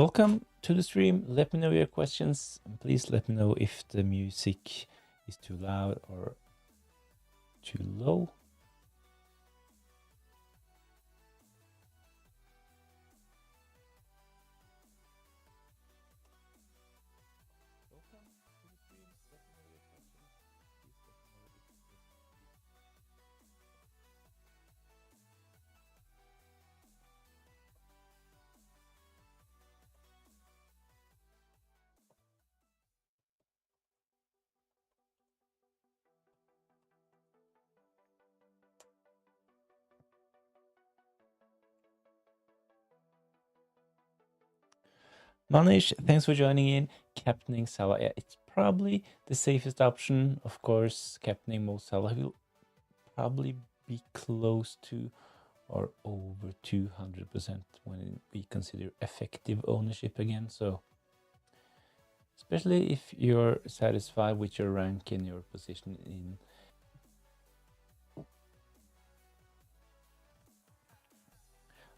Welcome to the stream. Let me know your questions and please let me know if the music is too loud or too low. Manish, thanks for joining in. Captaining Salah, yeah, it's probably the safest option. Of course, captaining Mo Salah will probably be close to or over 200% when we consider effective ownership again. So, especially if you're satisfied with your rank and your position in.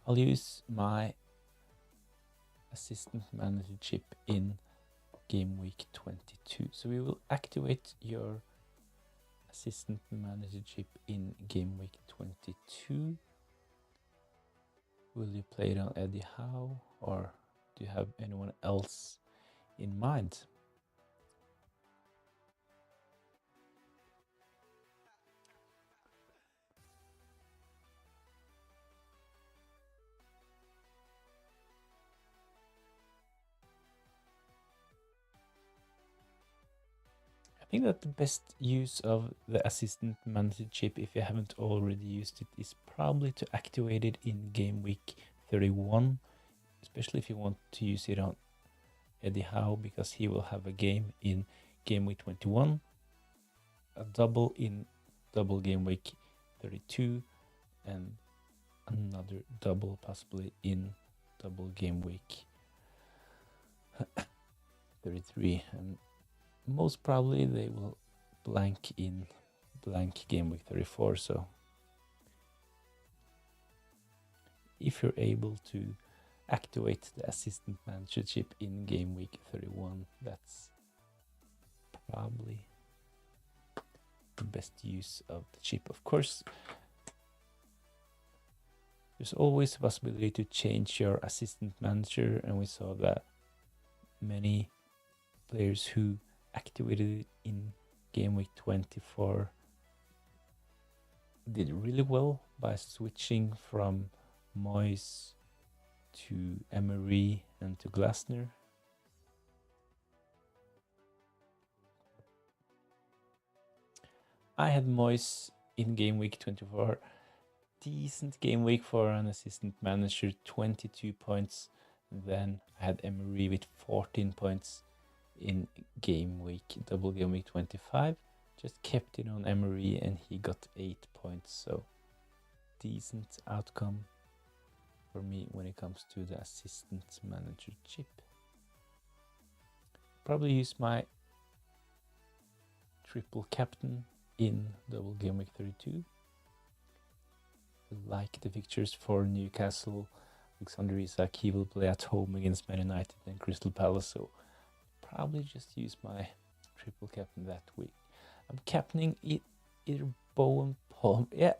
I'll use my assistant manager chip in game week 22. So we will activate your assistant manager chip in game week 22. Will you play it on Eddie Howe or do you have anyone else in mind? I think that the best use of the assistant manager chip, if you haven't already used it, is probably to activate it in game week 31, especially if you want to use it on Eddie Howe, because he will have a game in game week 21, a double in double game week 32, and another double possibly in double game week 33, and most probably they will blank in blank game week 34. So if you're able to activate the assistant manager chip in game week 31, that's probably the best use of the chip. Of course, there's always a possibility to change your assistant manager, and we saw that many players who activated it in game week 24 did really well by switching from Moyes to Emery and to Glasner. I had Moyes in game week 24. Decent game week for an assistant manager, 22 points. Then I had Emery with 14 points in double game week 25. Just kept it on Emery and he got 8 points. So decent outcome for me when it comes to the assistant manager chip. Probably use my triple captain in double game week 32. Like the fixtures for Newcastle, Alexander Isak, he will play at home against Man United and Crystal Palace, so probably just use my triple captain that week. I'm captaining either Bowen, Palm, yeah.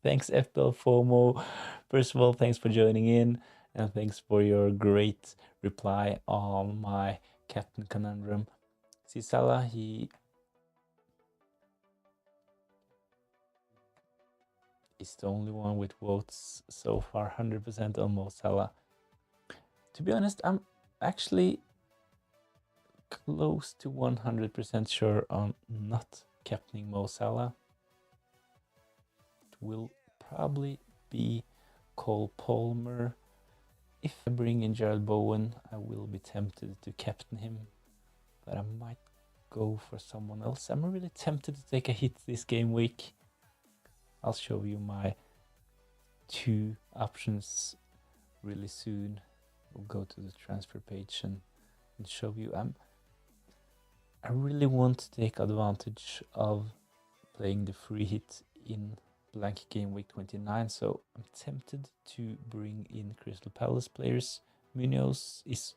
Thanks FPL FOMO. First of all, thanks for joining in and thanks for your great reply on my captain conundrum. See, Salah, he is the only one with votes so far, 100% on Mo Salah. To be honest, I'm actually close to 100% sure on not captaining Mo Salah. It will probably be Cole Palmer. If I bring in Gerald Bowen, I will be tempted to captain him, but I might go for someone else. I'm really tempted to take a hit this game week. I'll show you my two options really soon. We'll go to the transfer page and show you. I really want to take advantage of playing the free hit in blank game week 29, so I'm tempted to bring in Crystal Palace players. Munoz is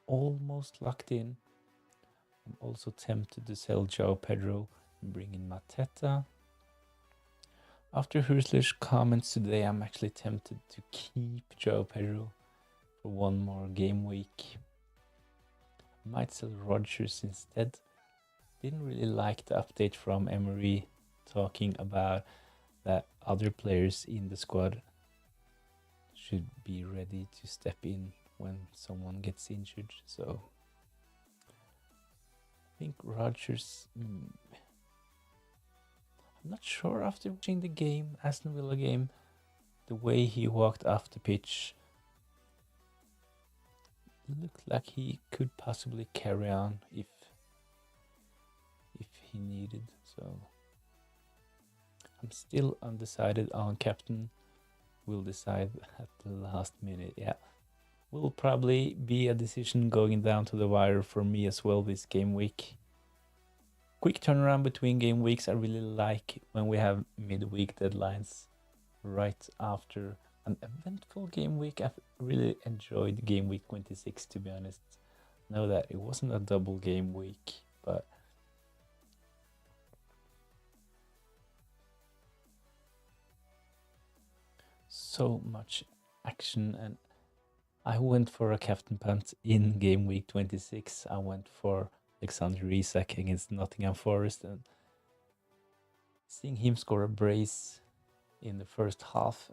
almost locked in. I'm also tempted to sell João Pedro and bring in Mateta. After Hursler's comments today, I'm actually tempted to keep João Pedro for one more game week. Might sell Rodgers instead. Didn't really like the update from Emery talking about that other players in the squad should be ready to step in when someone gets injured. So I think Rodgers, I'm not sure after watching the game, Aston Villa game, the way he walked off the pitch looked like he could possibly carry on if he needed. So I'm still undecided on captain. We'll decide at the last minute. Yeah, will probably be a decision going down to the wire for me as well this game week. Quick turnaround between game weeks. I really like when we have midweek deadlines right after an eventful game week. I've really enjoyed game week 26, to be honest. Know that it wasn't a double game week, but so much action. And I went for a captain punt in game week 26. I went for Alexander Isak against Nottingham Forest, and seeing him score a brace in the first half,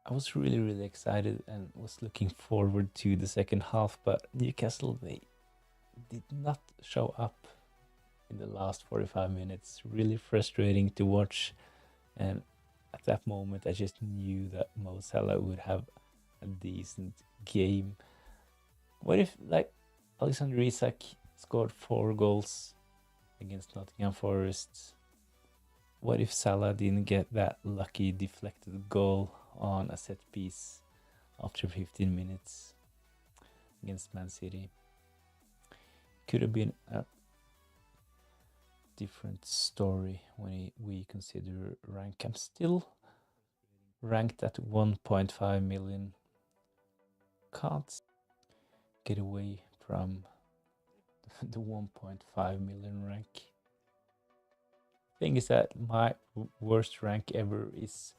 I was really excited and was looking forward to the second half. But Newcastle, they did not show up in the last 45 minutes. Really frustrating to watch, and at that moment I just knew that Mo Salah would have a decent game. What if, like, Alexander Isak scored 4 goals against Nottingham Forest? What if Salah didn't get that lucky deflected goal on a set piece after 15 minutes against Man City? Could have been a different story when we consider rank. I'm still ranked at 1.5 million. Can't get away from the 1.5 million rank. Thing is that my worst rank ever is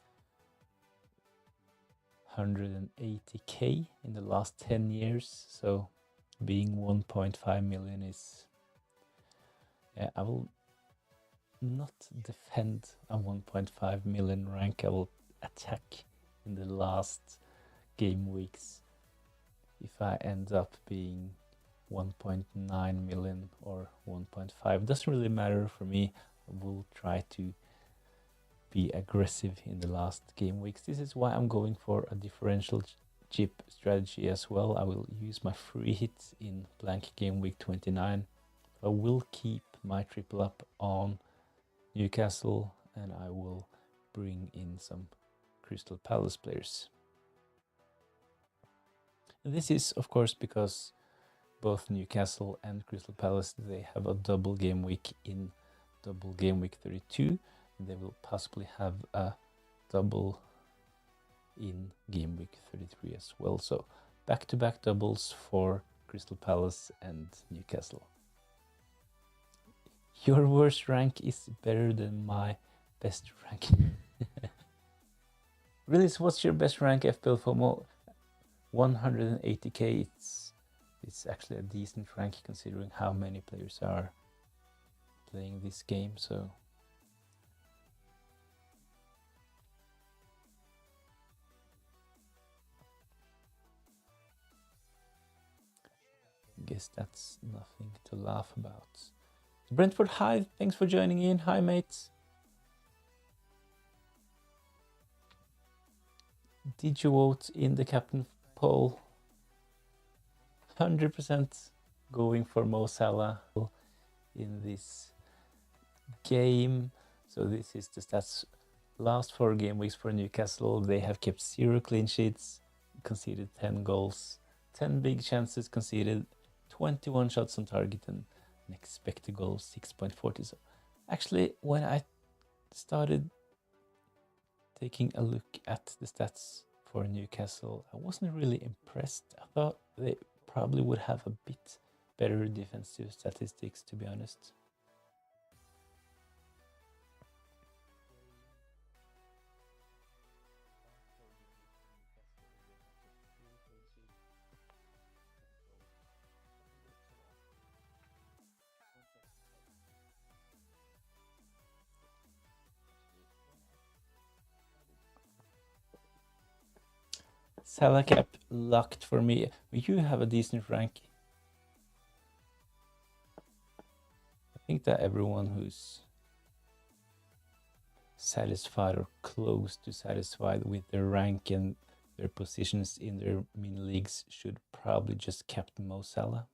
180k in the last 10 years. So being 1.5 million is, yeah, I will not defend a 1.5 million rank. I will attack in the last game weeks if I end up being 1.9 million or 1.5. Doesn't really matter for me. I will try to be aggressive in the last game weeks. This is why I'm going for a differential chip strategy as well. I will use my free hits in blank game week 29. I will keep my triple up on Newcastle, and I will bring in some Crystal Palace players. And this is, of course, because both Newcastle and Crystal Palace, they have a double game week in double game week 32. They will possibly have a double in game week 33 as well. So back-to-back doubles for Crystal Palace and Newcastle. Your worst rank is better than my best rank. Really, so what's your best rank, FPL FOMO? 180k. It's actually a decent rank considering how many players are playing this game. So I guess that's nothing to laugh about. Brentford, hi, thanks for joining in. Hi, mates. Did you vote in the captain poll? 100% going for Mo Salah in this game. So this is the stats. Last 4 game weeks for Newcastle, they have kept 0 clean sheets, conceded 10 goals, 10 big chances conceded, 21 shots on target, and an expected goal of 6.40. So actually, when I started taking a look at the stats for Newcastle, I wasn't really impressed. I thought they probably would have a bit better defensive statistics, to be honest. Salah cap locked for me. You have a decent rank. I think that everyone who's satisfied or close to satisfied with their rank and their positions in their mini leagues should probably just captain Mo Salah.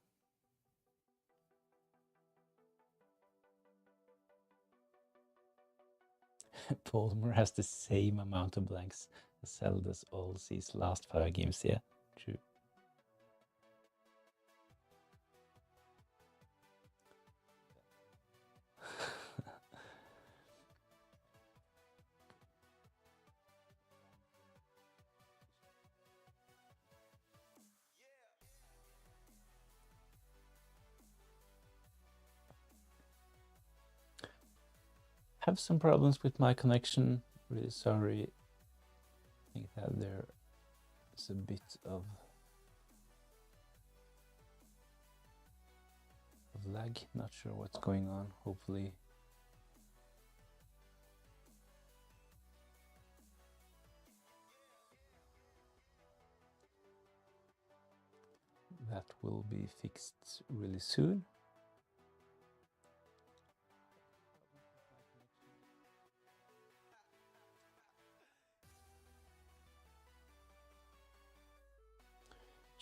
Palmer has the same amount of blanks as Salah does all his last 5 games. Yeah, true. Have some problems with my connection. Really sorry. I think that there is a bit of lag. Not sure what's going on. Hopefully that will be fixed really soon.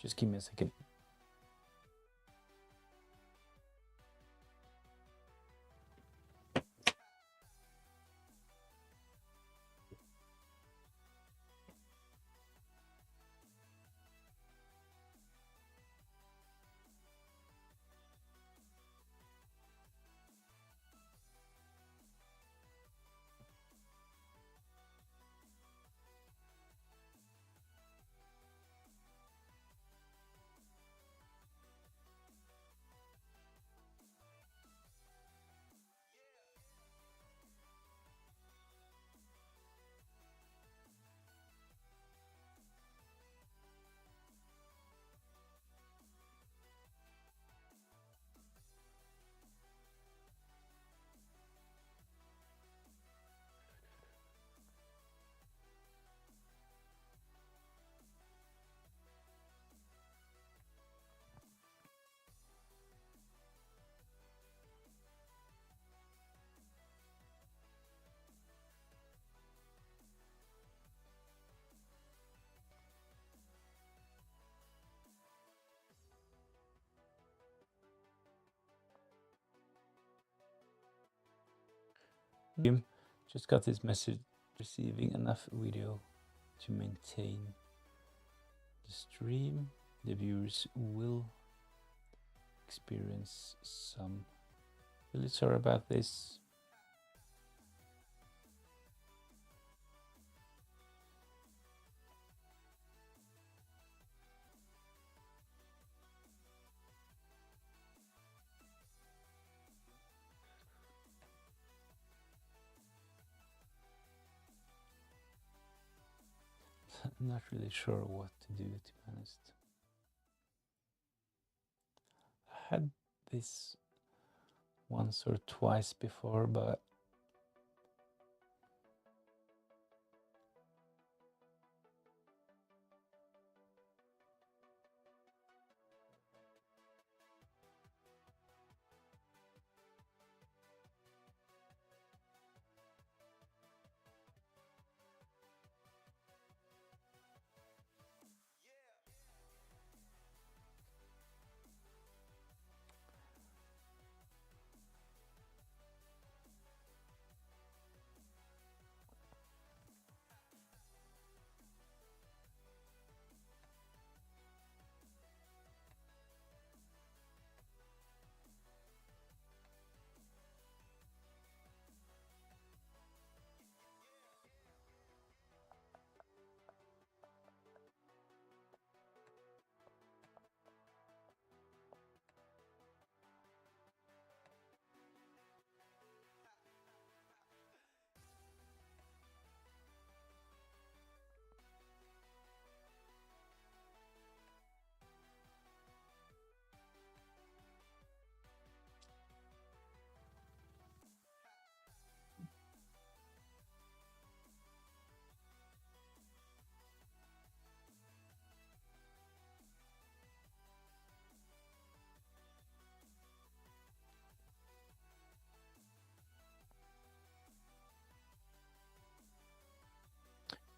Just give me a second. Just got this message, receiving enough video to maintain the stream. The viewers will experience some. Really sorry about this. I'm not really sure what to do, to be honest. I had this once or twice before, but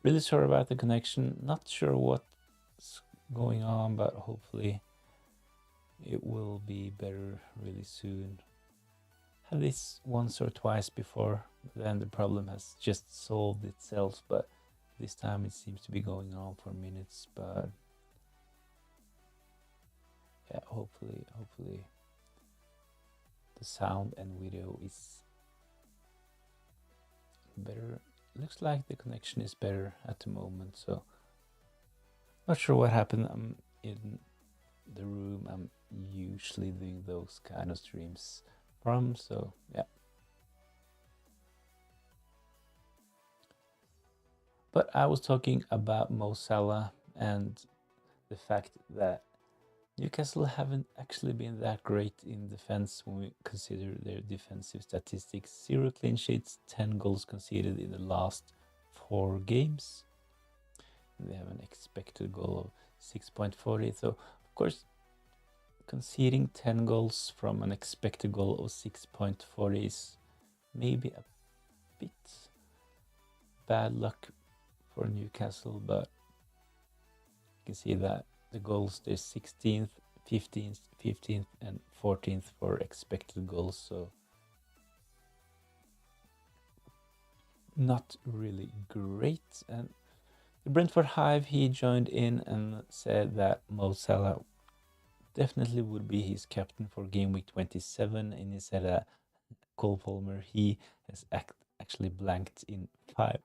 Really sorry about the connection. Not sure what's going on, but hopefully it will be better really soon. Had this once or twice before, then the problem has just solved itself, but this time it seems to be going on for minutes. But yeah, hopefully the sound and video is better. Looks like the connection is better at the moment, so not sure what happened. I'm in the room I'm usually doing those kind of streams from, so yeah. But I was talking about Mo Salah and the fact that Newcastle haven't actually been that great in defense when we consider their defensive statistics. 0 clean sheets, 10 goals conceded in the last 4 games. They have an expected goal of 6.40. So, of course, conceding 10 goals from an expected goal of 6.40 is maybe a bit bad luck for Newcastle, but you can see that the goals, there's 16th, 15th, and 14th for expected goals, so not really great. And the Brentford Hive, he joined in and said that Mo Salah definitely would be his captain for game week 27, and he said that Cole Palmer, he has actually blanked in 5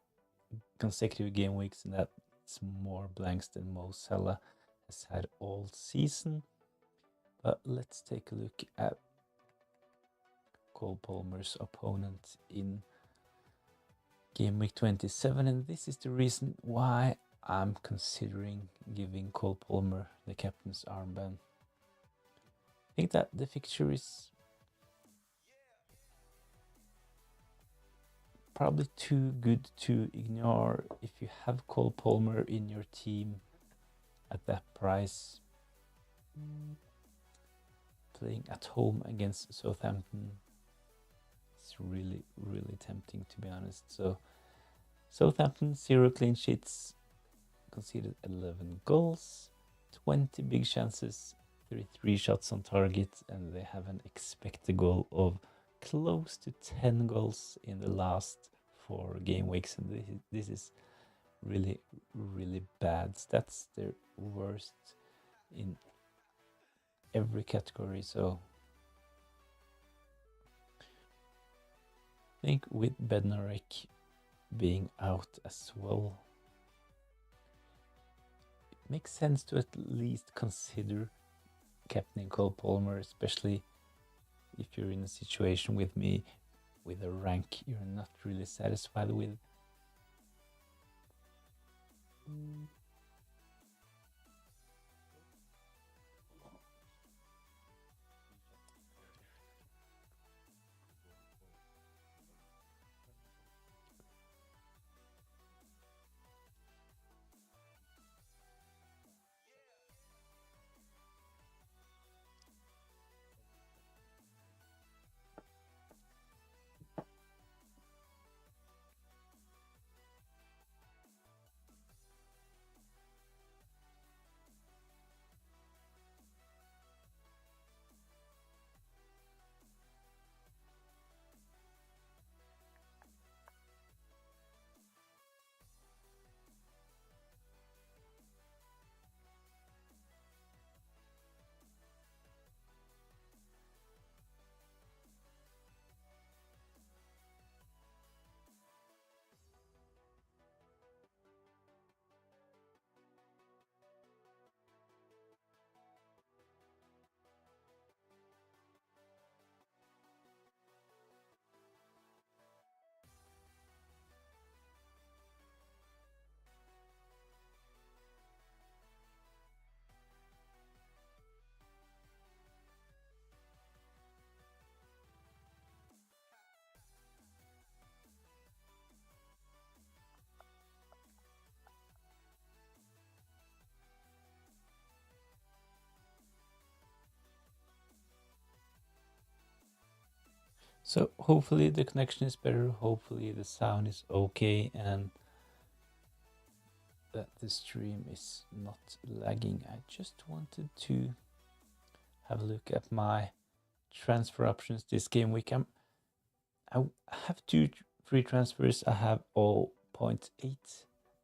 consecutive game weeks, and that's more blanks than Mo Salah has had all season. But let's take a look at Cole Palmer's opponent in game week 27, and this is the reason why I'm considering giving Cole Palmer the captain's armband. I think that the fixture is probably too good to ignore. If you have Cole Palmer in your team at that price, playing at home against Southampton, it's really tempting, to be honest. So Southampton, 0 clean sheets, conceded 11 goals, 20 big chances, 33 shots on target, and they have an expected goal of close to 10 goals in the last 4 game weeks, and this is really bad. That's their worst in every category. So I think with Bednarek being out as well, it makes sense to at least consider captaining Cole Palmer, especially if you're in a situation with me with a rank you're not really satisfied with. So hopefully the connection is better, hopefully the sound is okay, and that the stream is not lagging. I just wanted to have a look at my transfer options this game week. I have 2 free transfers. I have 0.8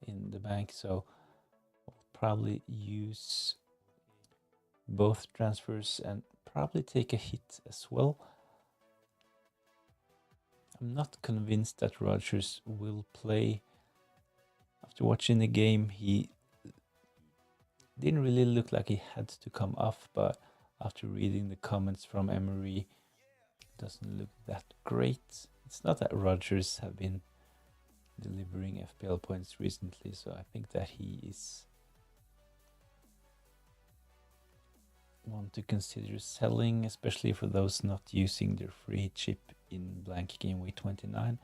in the bank, so I'll probably use both transfers and probably take a hit as well. I'm not convinced that Rodgers will play. After watching the game, he didn't really look like he had to come off, but after reading the comments from Emery, it doesn't look that great. It's not that Rodgers have been delivering FPL points recently, so I think that he is one to consider selling, especially for those not using their free chip in blank game week 29.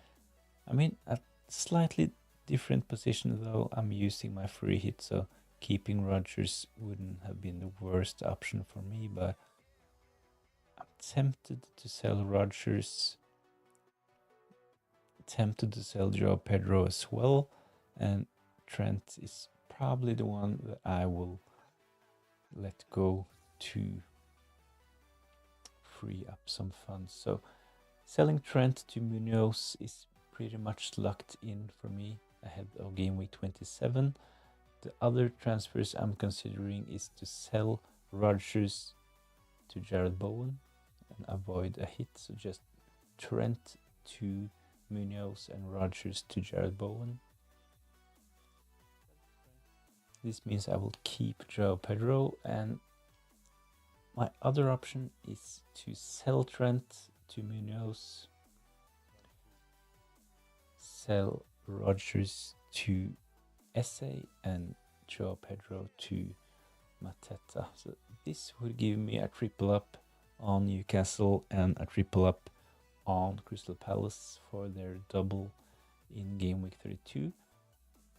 I mean, at slightly different position though, I'm using my free hit, so keeping Rodgers wouldn't have been the worst option for me, but I'm tempted to sell Rodgers, tempted to sell Joe Pedro as well, and Trent is probably the one that I will let go to free up some funds. So selling Trent to Munoz is pretty much locked in for me ahead of game week 27. The other transfers I'm considering is to sell Rodgers to Jared Bowen and avoid a hit. So just Trent to Munoz and Rodgers to Jared Bowen. This means I will keep Joe Pedro, and my other option is to sell Trent to Munoz, sell Rodgers to Esse, and Joe Pedro to Mateta. So this would give me a triple up on Newcastle and a triple up on Crystal Palace for their double in game week 32.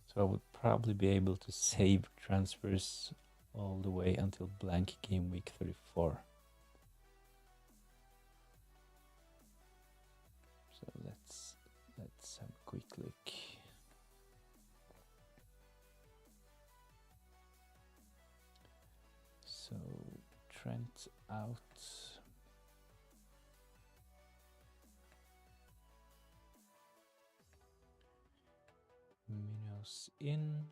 So I would probably be able to save transfers all the way until blank game week 34. So let's have a quick look. So Trent out. Munoz in.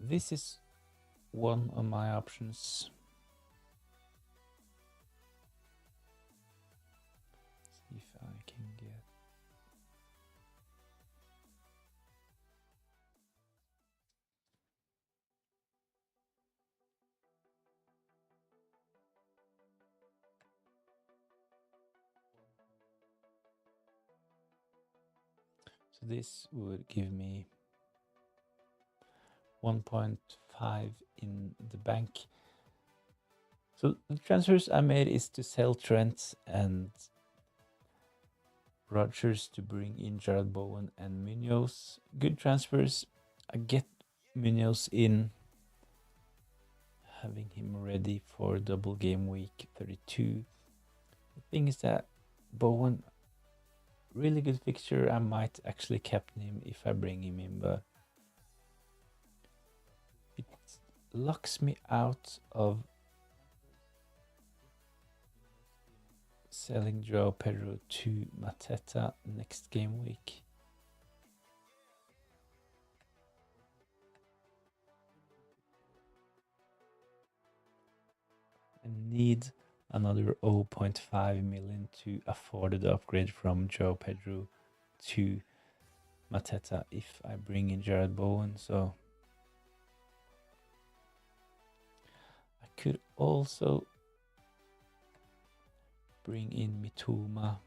This is one of my options. See if I can get. So this would give me 1.5 in the bank. So the transfers I made is to sell Trent and Rodgers to bring in Jared Bowen and Munoz. Good transfers. I get Munoz in, having him ready for double game week 32. The thing is that Bowen, really good fixture. I might actually captain him if I bring him in, but it locks me out of selling Joao Pedro to Mateta next game week. I need another 0.5 million to afford the upgrade from Joao Pedro to Mateta if I bring in Jared Bowen. So I could also bring in Mitoma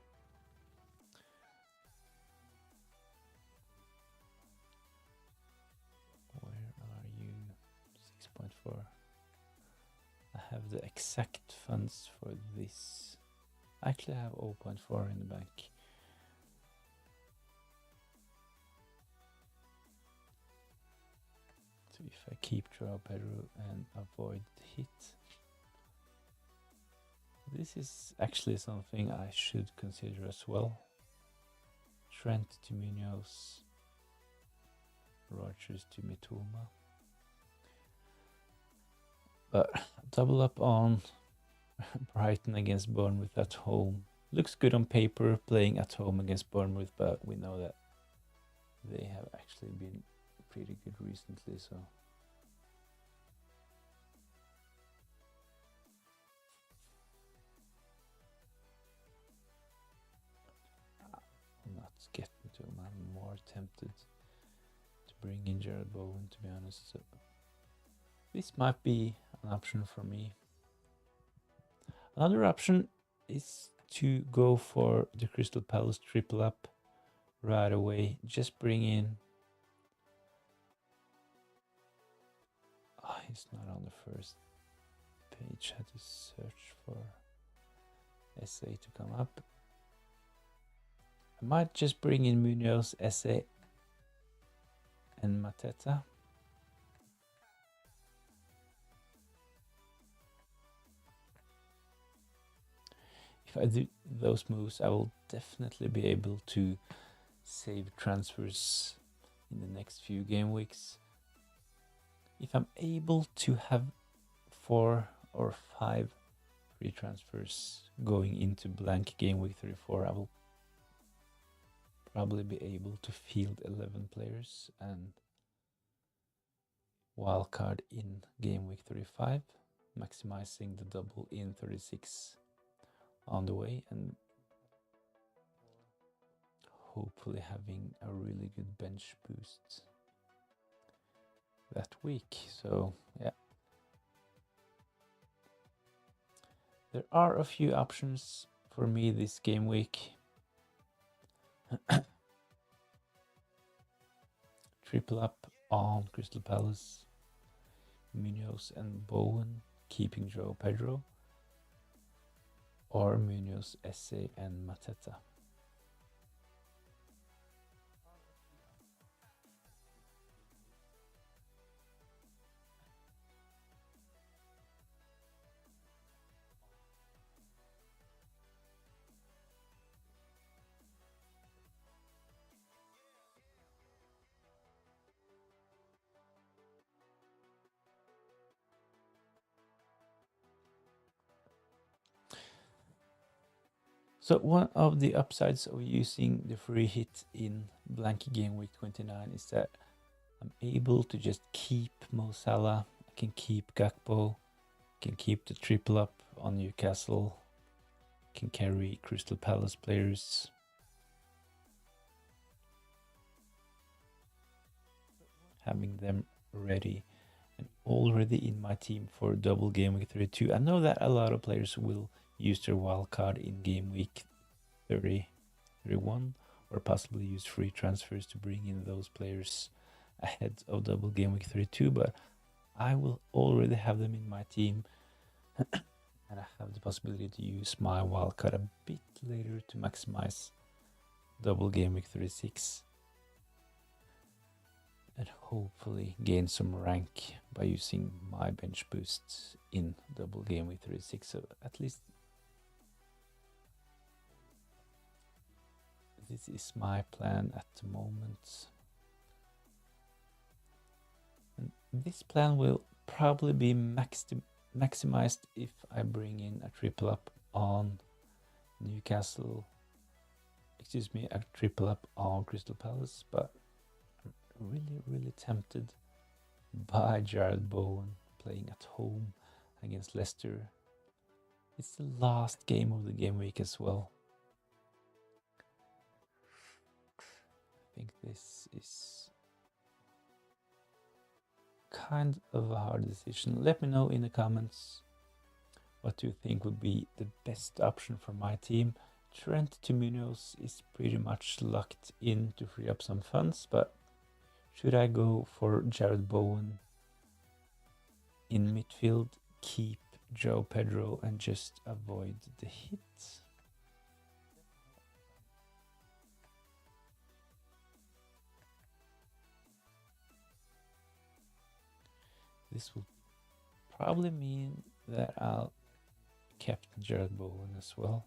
I have the exact funds for this. I actually have 0.4 in the bank. So if I keep Joao Pedro and avoid the hit, this is actually something I should consider as well. Trent to Munoz, Rogers to Mitoma. But double up on Brighton against Bournemouth at home. Looks good on paper playing at home against Bournemouth, but we know that they have actually been pretty good recently, so I'm not getting to him. I'm more tempted to bring in Jared Bowen, to be honest. So this might be an option for me. Another option is to go for the Crystal Palace triple up right away. Just bring in... Oh, he's not on the first page. I had to search for SA to come up. I might just bring in Munoz, SA and Mateta. If I do those moves, I will definitely be able to save transfers in the next few game weeks. If I'm able to have 4 or 5 free transfers going into blank game week 34, I will probably be able to field 11 players and wildcard in game week 35, maximizing the double in 36 on the way, and hopefully having a really good bench boost that week. So yeah, there are a few options for me this game week. Triple up on Crystal Palace, Munoz and Bowen, keeping Joao Pedro, or Munoz, Esse and Mateta. So one of the upsides of using the free hit in blank game week 29 is that I'm able to just keep Mo Salah, I can keep Gakpo, I can keep the triple up on Newcastle, I can carry Crystal Palace players. Having them ready and already in my team for double game week 32. I know that a lot of players will use their wildcard in game week 30, 31, or possibly use free transfers to bring in those players ahead of double game week 32, but I will already have them in my team and I have the possibility to use my wildcard a bit later to maximize double game week 36 and hopefully gain some rank by using my bench boosts in double game week 36. So at least this is my plan at the moment. And this plan will probably be maximized if I bring in a triple up on Newcastle. Excuse me, a triple up on Crystal Palace, but I'm really tempted by Jared Bowen playing at home against Leicester. It's the last game of the game week as well. I think this is kind of a hard decision. Let me know in the comments what you think would be the best option for my team. Trent to Munoz is pretty much locked in to free up some funds, but should I go for Jared Bowen in midfield, keep Joe Pedro and just avoid the hit. This will probably mean that I'll captain Jared Bowen as well.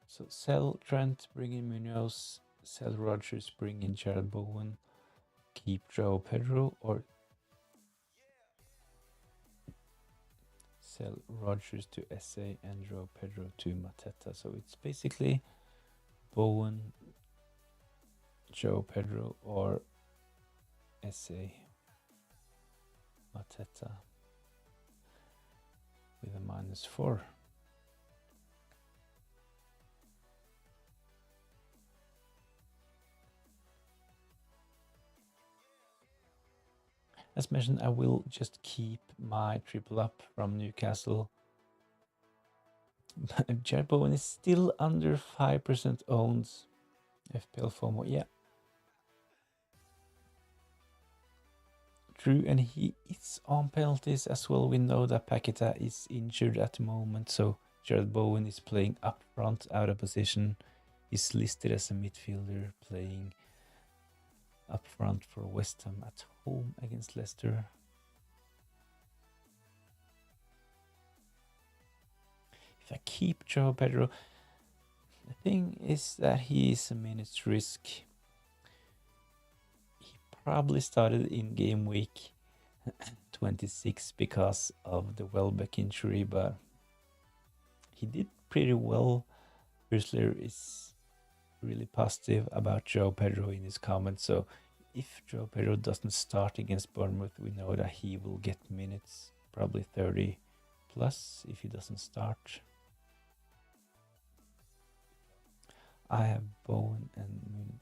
So sell Trent, bring in Munoz, sell Rogers, bring in Jared Bowen, keep Joe Pedro, or sell Rogers to SA and Joe Pedro to Mateta. So it's basically Bowen, Joe Pedro, or SA Mateta with a -4. As mentioned, I will just keep my triple up from Newcastle. Jared Bowen is still under 5% owned. FPL FOMO, yeah. True, and he is on penalties as well. We know that Paqueta is injured at the moment, so Jared Bowen is playing up front, out of position. He's listed as a midfielder playing up front for West Ham at home against Leicester. If I keep Joe Pedro, the thing is that he is a minutes risk. He probably started in game week 26 because of the Welbeck injury, but he did pretty well. Whistler is really positive about Joe Pedro in his comments, so if Joe Pedro doesn't start against Bournemouth, we know that he will get minutes, probably 30 plus if he doesn't start. I have Bowen and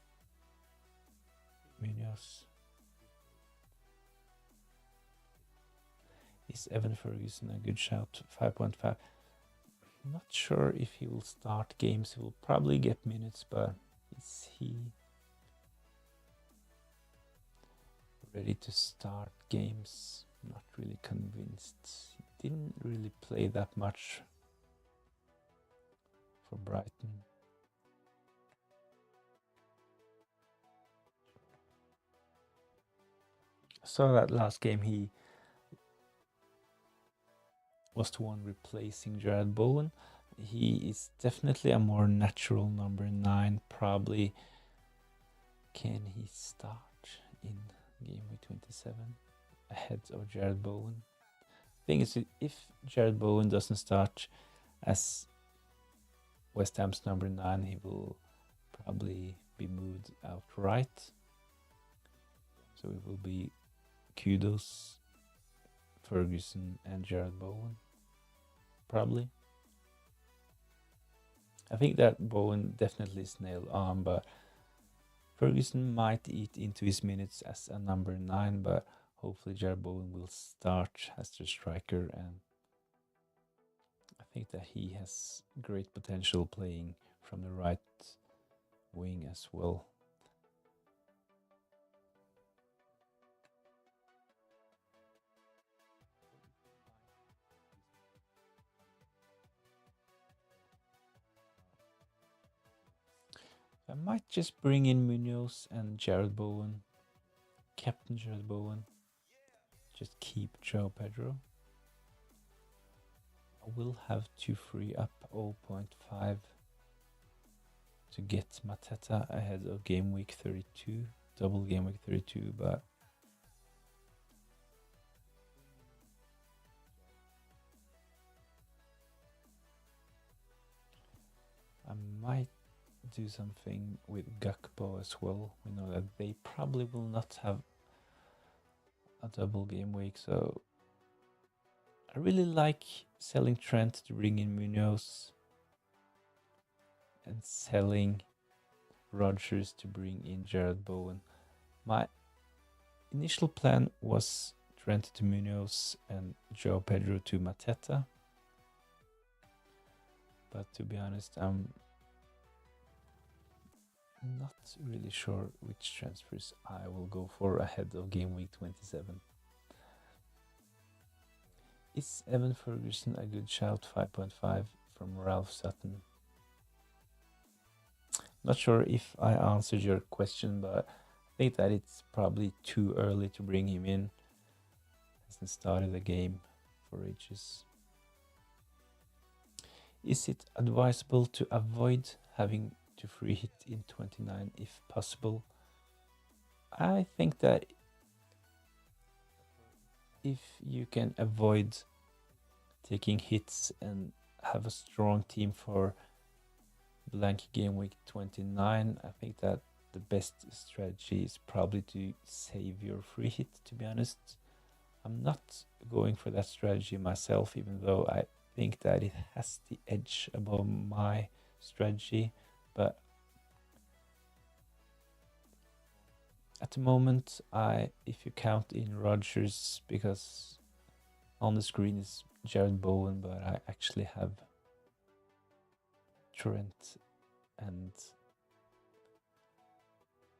Munoz. Is Evan Ferguson a good shout? 5.5. Not sure if he will start games. He will probably get minutes, but is he ready to start games? Not really convinced. He didn't really play that much for Brighton. So that last game he was the one replacing Jared Bowen. He is definitely a more natural number 9. Probably can he start in game week 27 ahead of Jared Bowen? Thing is, if Jared Bowen doesn't start as West Ham's number 9, he will probably be moved outright. So it will be Kudos, Ferguson, and Jared Bowen. Probably. I think that Bowen definitely is nailed on, but Ferguson might eat into his minutes as a number 9, but hopefully Jared Bowen will start as the striker, and I think that he has great potential playing from the right wing as well. I might just bring in Munoz and Jared Bowen, Captain Jared Bowen. Just keep Joe Pedro. I will have to free up 0.5 to get Mateta ahead of game week 32, double game week 32, but I might do something with Gakpo as well. We know that they probably will not have a double game week, so I really like selling Trent to bring in Munoz. and selling Rodgers to bring in Jared Bowen. My initial plan was Trent to Munoz and Joe Pedro to Mateta. But to be honest, I'm not really sure which transfers I will go for ahead of game week 27. Is Evan Ferguson a good shout? 5.5 from Ralph Sutton. Not sure if I answered your question, but I think that it's probably too early to bring him in. Hasn't started the game for ages. Is it advisable to avoid having to free hit in 29 if possible? I think that if you can avoid taking hits and have a strong team for blank game week 29, I think that the best strategy is probably to save your free hit, to be honest. I'm not going for that strategy myself, even though I think that it has the edge above my strategy, but at the moment, if you count in Rodgers, because on the screen is Jared Bowen, but I actually have Trent and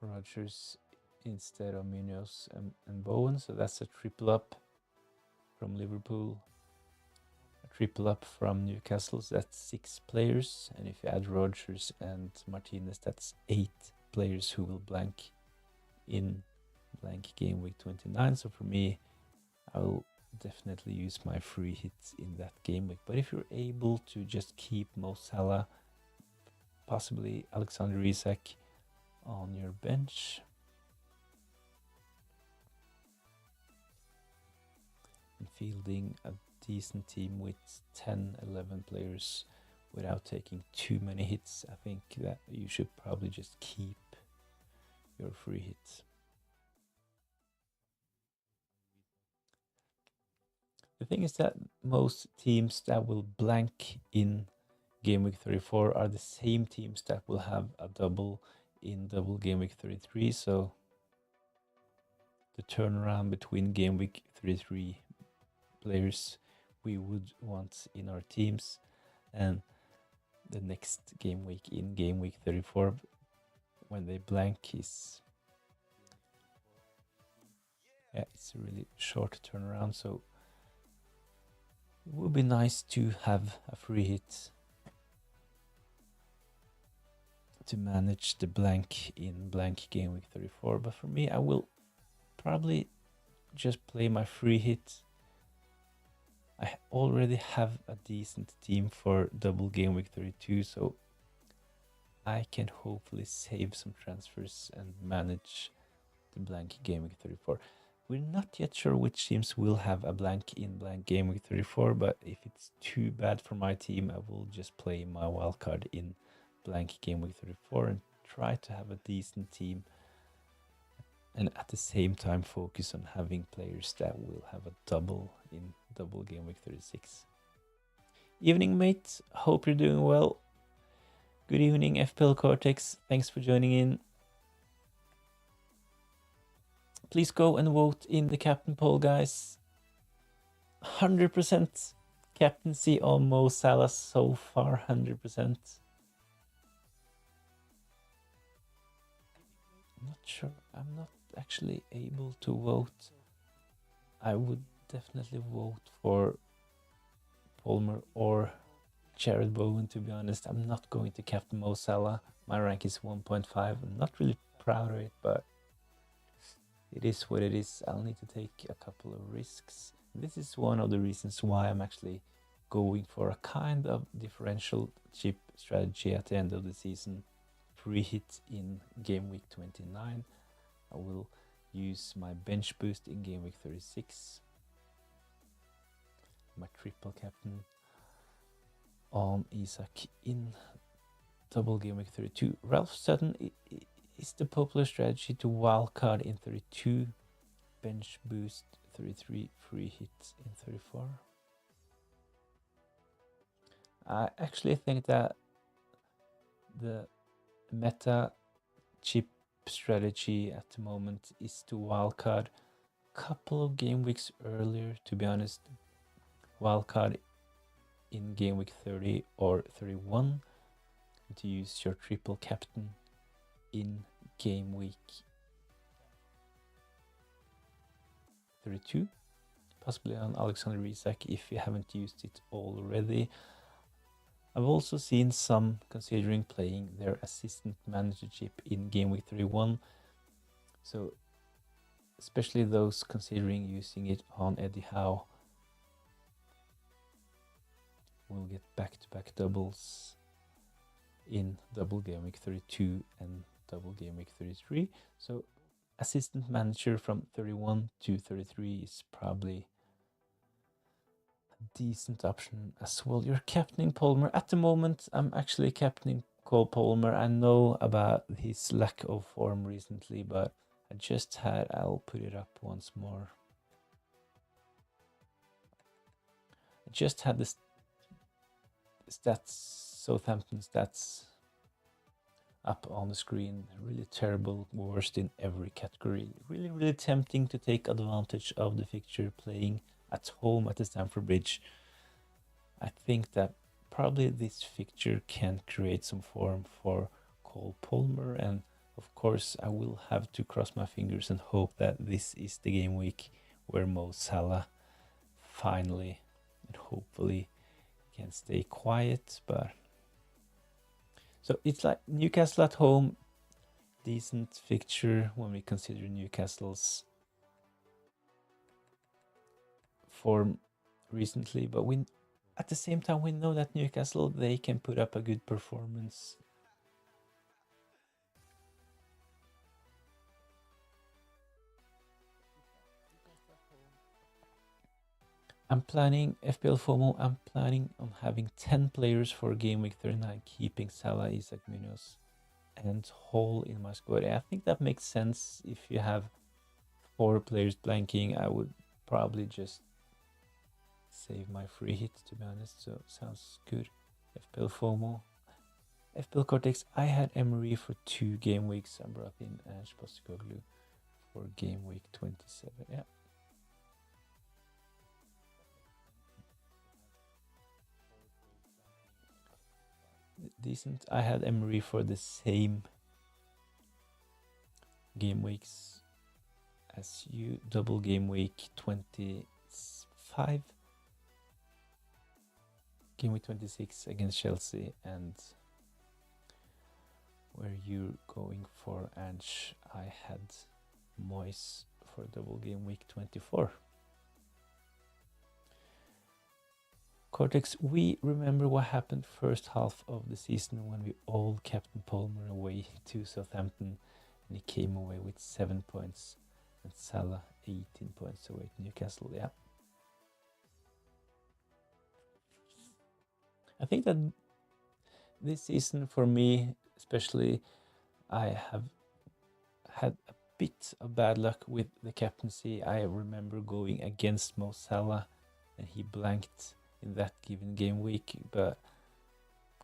Rodgers instead of Munoz and Bowen, so that's a triple up from Liverpool, a triple up from Newcastle, so that's 6 players, and if you add Rodgers and Martinez, that's 8 players who will blank in blank game week 29. So for me, I will definitely use my free hits in that game week. But if you're able to just keep Mo Salah, possibly Alexander Isak on your bench, and fielding a decent team with 10-11 players without taking too many hits, I think that you should probably just keep your free hits. The thing is that most teams that will blank in game week 34 are the same teams that will have a double in double game week 33, so the turnaround between game week 33 players we would want in our teams and the next game week in game week 34 when they blank is it's a really short turnaround, so it would be nice to have a free hit to manage the blank in blank game week 34, but for me I will probably just play my free hit. I already have a decent team for double game week 32, so I can hopefully save some transfers and manage the blank game week 34. We're not yet sure which teams will have a blank in blank game week 34, but if it's too bad for my team, I will just play my wildcard in blank game week 34 and try to have a decent team, and at the same time focus on having players that will have a double in double game week 36. Evening, mate. Hope you're doing well. Good evening, FPL Cortex. Thanks for joining in. Please go and vote in the captain poll, guys. 100% captaincy on Mo Salah so far, 100%. I'm not sure. I'm not actually able to vote. I would definitely vote for Palmer or Jared Bowen, to be honest. I'm not going to captain Mo Salah. My rank is 1.5. I'm not really proud of it, but it is what it is. I'll need to take a couple of risks. This is one of the reasons why I'm actually going for a kind of differential chip strategy at the end of the season. Free hit in game week 29. I will use my bench boost in game week 36. My triple captain on Isak in double game week 32. Ralph Sutton is the popular strategy to wildcard in 32, bench boost 33, free hits in 34. I actually think that the meta chip strategy at the moment is to wildcard couple of game weeks earlier, to be honest. Wildcard in game week 30 or 31, to use your triple captain in game week 32, possibly on Alexander Isak if you haven't used it already. I've also seen some considering playing their assistant manager chip in game week 31, so especially those considering using it on Eddie Howe will get back-to-back doubles in double game week 32 and double game week 33. So assistant manager from 31 to 33 is probably a decent option as well. You're captaining Palmer. At the moment, I'm actually captaining Cole Palmer. I know about his lack of form recently, but I'll put it up once more. I just had the Southampton stats up on the screen. Really terrible, worst in every category. Really tempting to take advantage of the fixture playing at home at the Stamford Bridge. I think that probably this fixture can create some form for Cole Palmer, and of course I will have to cross my fingers and hope that this is the game week where Mo Salah finally and hopefully can stay quiet. But so it's like Newcastle at home, decent fixture when we consider Newcastle's form recently, but at the same time we know that Newcastle, they can put up a good performance. I'm planning FPL FOMO. I'm planning on having 10 players for game week 39, keeping Salah, Isaac, Munoz, and Hall in my squad. I think that makes sense. If you have 4 players blanking, I would probably just save my free hit, to be honest. So sounds good. FPL FOMO. FPL Cortex, I had Emery for 2 game weeks. I brought in Ange Postecoglou for game week 27. Yeah. Decent. I had Emery for the same game weeks as you. Double game week 25, game week 26 against Chelsea, and where you're going for Ange, I had Moyes for double game week 24. Cortex, we remember what happened first half of the season when we all captain Palmer away to Southampton, and he came away with 7 points, and Salah 18 points away to Newcastle. Yeah, I think that this season for me especially, I have had a bit of bad luck with the captaincy. I remember going against Mo Salah and he blanked in that given game week, but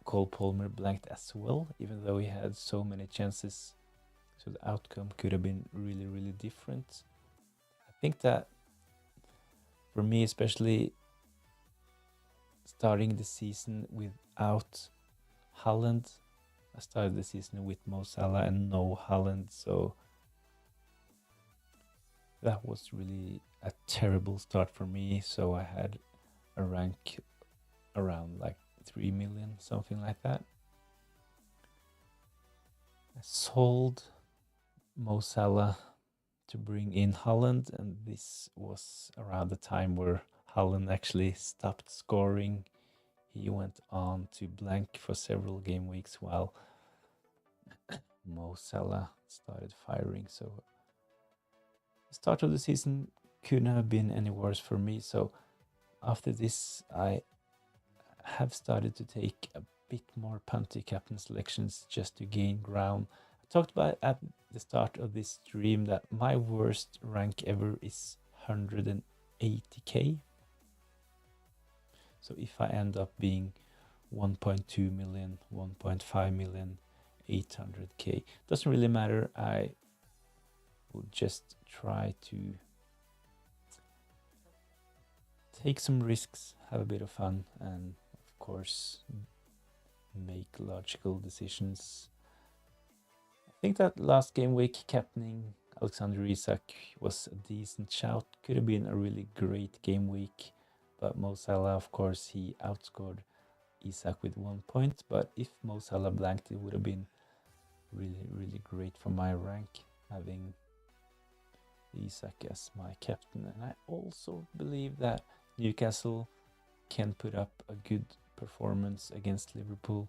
Cole Palmer blanked as well, even though he had so many chances. So the outcome could have been really different. I think that for me, especially starting the season without Haaland, I started the season with Mo Salah and no Haaland, so that was really a terrible start for me. So I had a rank around like 3 million, something like that. I sold Mo Salah to bring in Haaland, and this was around the time where Haaland actually stopped scoring. He went on to blank for several game weeks while Mo Salah started firing. So the start of the season couldn't have been any worse for me. So after this, I have started to take a bit more punty captain selections just to gain ground. I talked about at the start of this stream that my worst rank ever is 180k. So if I end up being 1.2 million, 1.5 million, 800k. Doesn't really matter. I will just try to take some risks, have a bit of fun, and of course make logical decisions. I think that last game week captaining Alexander Isak was a decent shout. Could have been a really great game week, but Mo Salah, of course, he outscored Isak with 1 point. But if Mo Salah blanked, it would have been really great for my rank, having Isak as my captain. And I also believe that Newcastle can put up a good performance against Liverpool.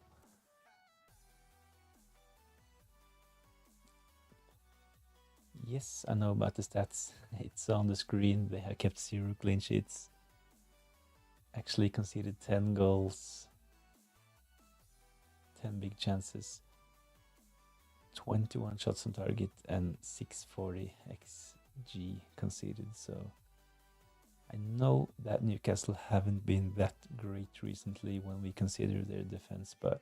Yes, I know about the stats. It's on the screen. They have kept 0 clean sheets. Actually conceded 10 goals. 10 big chances. 21 shots on target and 640 XG conceded. So I know that Newcastle haven't been that great recently when we consider their defense, but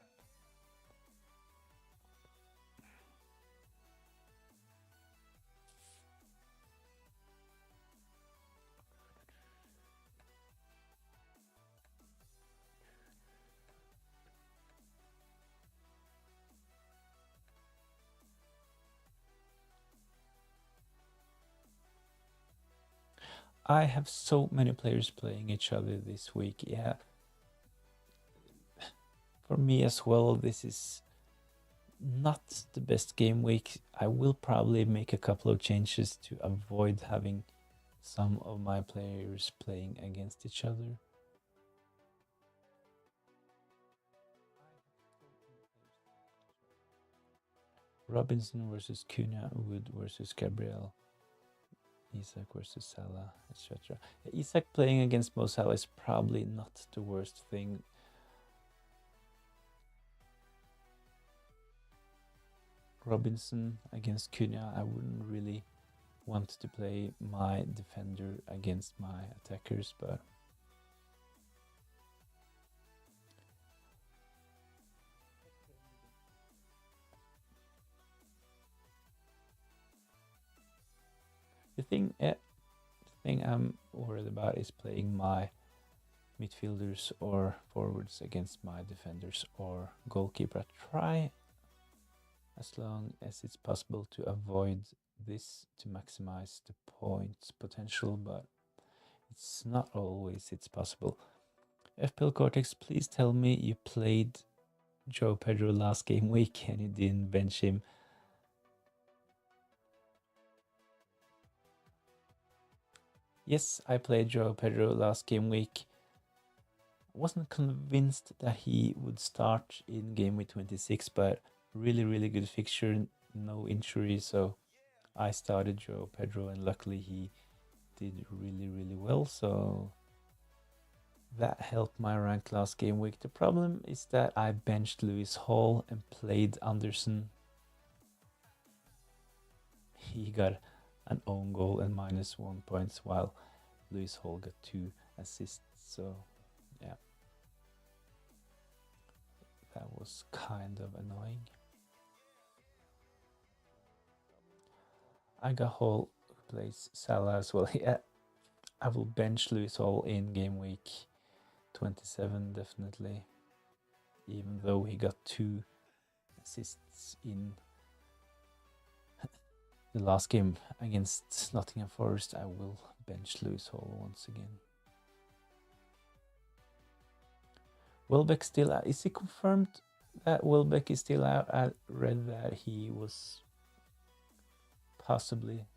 I have so many players playing each other this week. Yeah, for me as well, this is not the best game week. I will probably make a couple of changes to avoid having some of my players playing against each other. Robinson versus Cunha, Wood versus Gabriel, Isak versus Salah, etc. Isak playing against Mo Salah is probably not the worst thing. Robinson against Cunha, I wouldn't really want to play my defender against my attackers, but the thing I'm worried about is playing my midfielders or forwards against my defenders or goalkeeper. I try as long as it's possible to avoid this to maximize the points potential, but it's not always it's possible. FPL Cortex, please tell me you played Joe Pedro last game week and you didn't bench him. Yes, I played Joe Pedro last game week. Wasn't convinced that he would start in game week 26, but really good fixture, no injuries, so I started Joe Pedro and luckily he did really well, so that helped my rank last game week. The problem is that I benched Lewis Hall and played Anderson. He got an own goal and -1 points while Lewis Hall got 2 assists, so yeah, that was kind of annoying. I got Hall who plays Salah as well. Yeah, I will bench Lewis Hall in game week 27 definitely, even though he got 2 assists in the last game against Nottingham Forest. I will bench Lewis Hall once again. Welbeck still out. Is it confirmed that Welbeck is still out? I read that he was possibly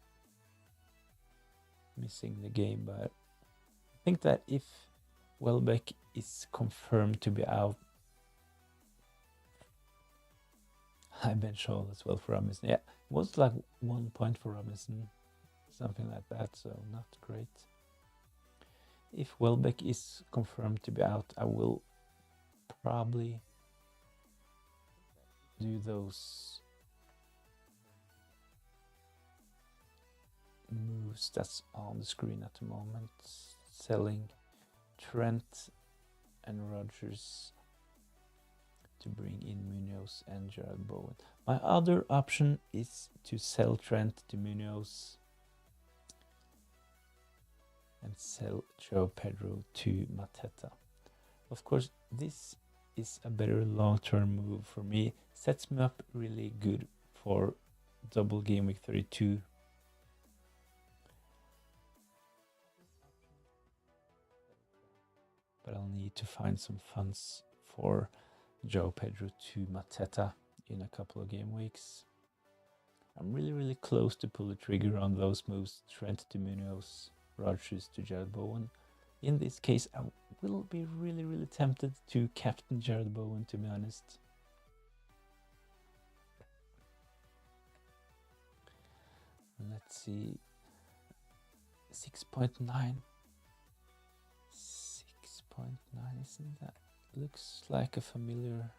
missing the game, but I think that if Welbeck is confirmed to be out, I bench Hall as well for Robinson. Yeah, it was like 1 point for Robinson, something like that, so not great. If Welbeck is confirmed to be out, I will probably do those moves that's on the screen at the moment, selling Trent and Rodgers to bring in Munoz and Jared Bowen. My other option is to sell Trent to Munoz and sell Joe Pedro to Mateta. Of course, this is a better long-term move for me. Sets me up really good for double game week 32. But I'll need to find some funds for Joe Pedro to Mateta in a couple of game weeks. I'm really close to pull the trigger on those moves. Trent to Munoz, Rodgers to Jared Bowen. In this case, I will be really tempted to captain Jared Bowen, to be honest. Let's see. 6.9. 6.9, isn't that? Looks like a familiar.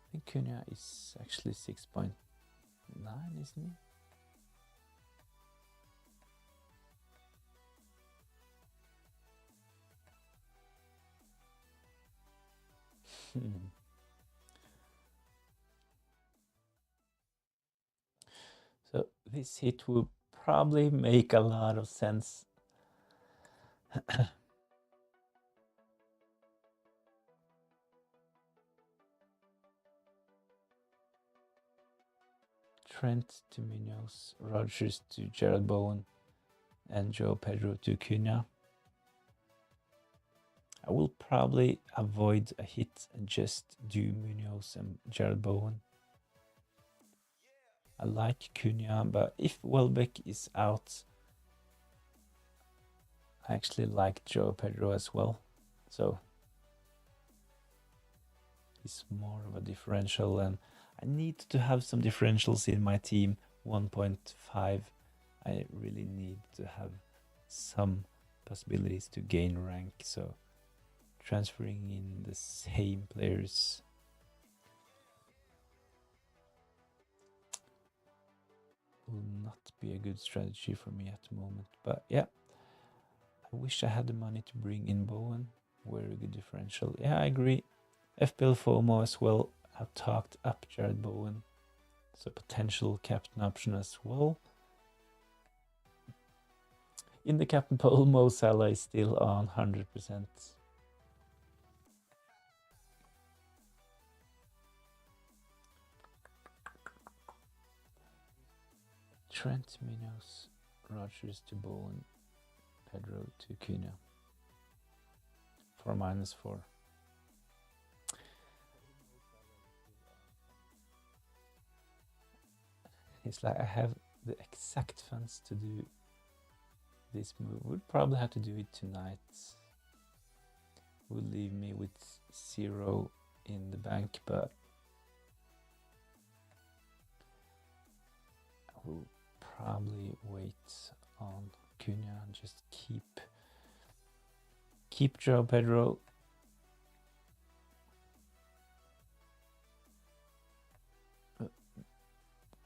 I think Cunha is actually 6.9, isn't he? So this hit will probably make a lot of sense. Trent to Munoz, Rodgers to Jared Bowen, and Joe Pedro to Cunha. I will probably avoid a hit and just do Munoz and Jared Bowen. I like Cunha, but if Welbeck is out, I actually like Joe Pedro as well. So he's more of a differential, and I need to have some differentials in my team. 1.5. I really need to have some possibilities to gain rank. So transferring in the same players will not be a good strategy for me at the moment. But yeah, I wish I had the money to bring in Bowen. Very good differential. Yeah, I agree. FPL FOMO as well. I've talked up Jared Bowen. So potential captain option as well. In the captain poll, Mo Salah is still on 100%. Trent, Munoz, Rodgers to Bowen, Pedro to Cunha. 4 -4. It's like I have the exact funds to do this move. Would probably have to do it tonight. Would leave me with 0 in the bank, but I will probably wait on Cunha and just keep Joe Pedro.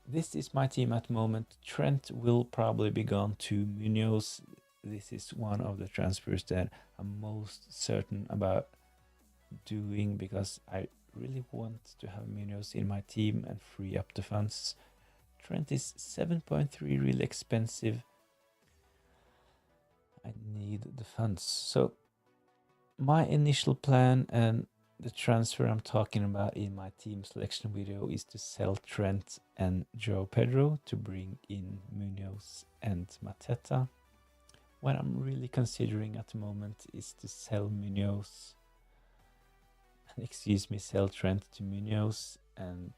This is my team at the moment. Trent will probably be gone to Munoz. This is one of the transfers that I'm most certain about doing because I really want to have Munoz in my team and free up the funds. Trent is 7.3, really expensive. I need the funds. So my initial plan and the transfer I'm talking about in my team selection video is to sell Trent and Joe Pedro to bring in Munoz and Mateta. What I'm really considering at the moment is to sell Munoz, sell Trent to Munoz, and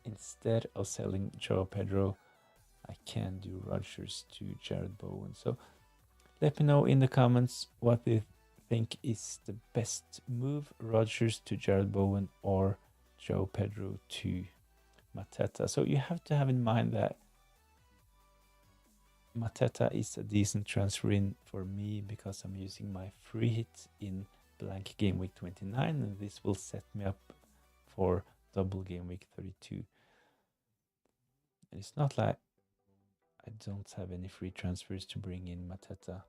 instead of selling Joe Pedro, I can do Rodgers to Jared Bowen. So let me know in the comments what you think is the best move, Rodgers to Jared Bowen or Joe Pedro to Mateta. So you have to have in mind that Mateta is a decent transfer in for me because I'm using my free hit in blank game week 29, and this will set me up for double game week 32. And it's not like I don't have any free transfers to bring in Mateta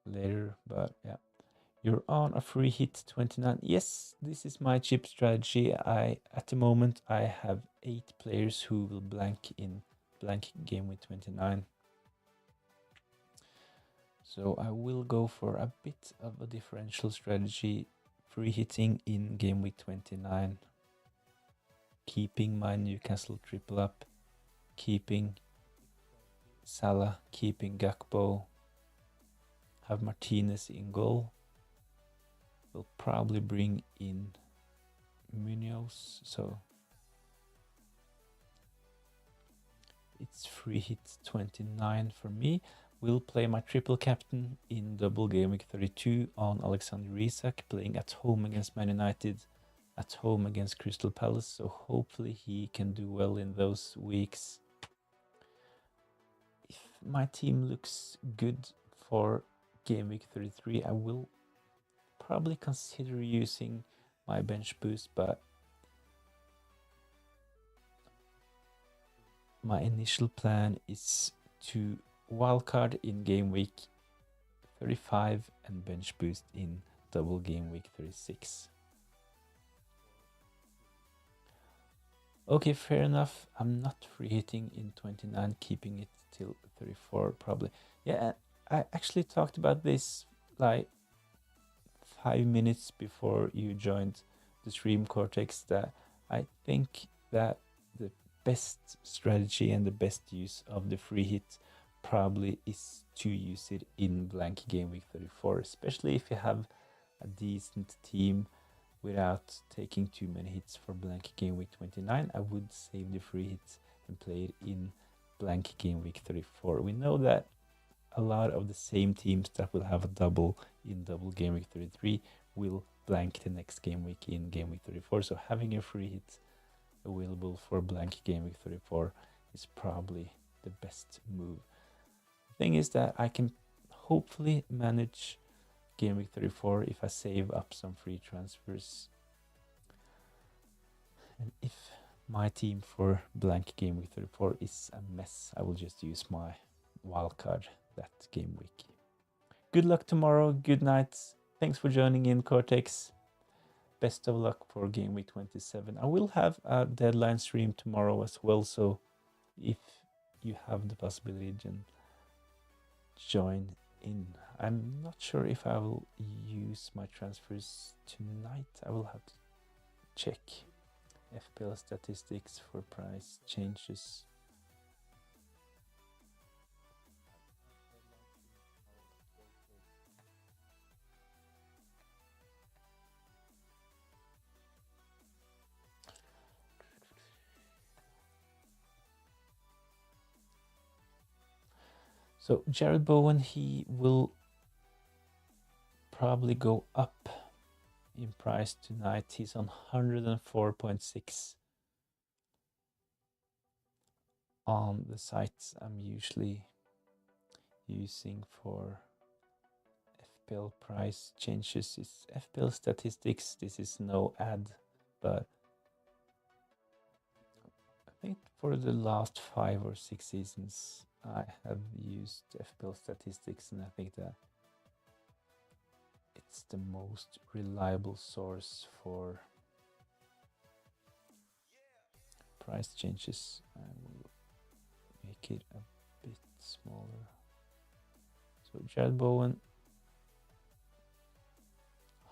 later, but yeah, You're on a free hit 29. Yes, this is my chip strategy. At the moment I have 8 players who will blank in blank game with 29. So I will go for a bit of a differential strategy, free hitting in game week 29, keeping my Newcastle triple up, keeping Salah, keeping Gakpo, have Martinez in goal. Will probably bring in Munoz, so it's free hit 29 for me. Will play my triple captain in double game week 32 on Alexander Isak, playing at home against Man United, at home against Crystal Palace, so hopefully he can do well in those weeks. If my team looks good for game week 33, I will probably consider using my bench boost, but my initial plan is to wildcard in game week 35 and bench boost in double game week 36. Okay, fair enough. I'm not free hitting in 29, keeping it till 34 probably. Yeah, I actually talked about this like 5 minutes before you joined the stream, Cortex, that I think that the best strategy and the best use of the free hit probably is to use it in blank game week 34, especially if you have a decent team without taking too many hits for blank game week 29. I would save the free hits and play it in blank game week 34. We know that a lot of the same teams that will have a double in double game week 33 will blank the next game week in game week 34. So having a free hit available for blank game week 34 is probably the best move. The thing is that I can hopefully manage game week 34 if I save up some free transfers. And if my team for blank game week 34 is a mess, I will just use my wildcard that game week. Good luck tomorrow. Good night. Thanks for joining in, Cortex. Best of luck for game week 27. I will have a deadline stream tomorrow as well, so if you have the possibility, then join in. I'm not sure if I will use my transfers tonight. I will have to check FPL statistics for price changes. So Jared Bowen, he will probably go up in price tonight. He's on 104.6 on the sites I'm usually using for FPL price changes. It's FPL statistics. This is no ad, but I think for the last 5 or 6 seasons I have used FPL statistics, and I think that it's the most reliable source for price changes. I will make it a bit smaller. So Jared Bowen,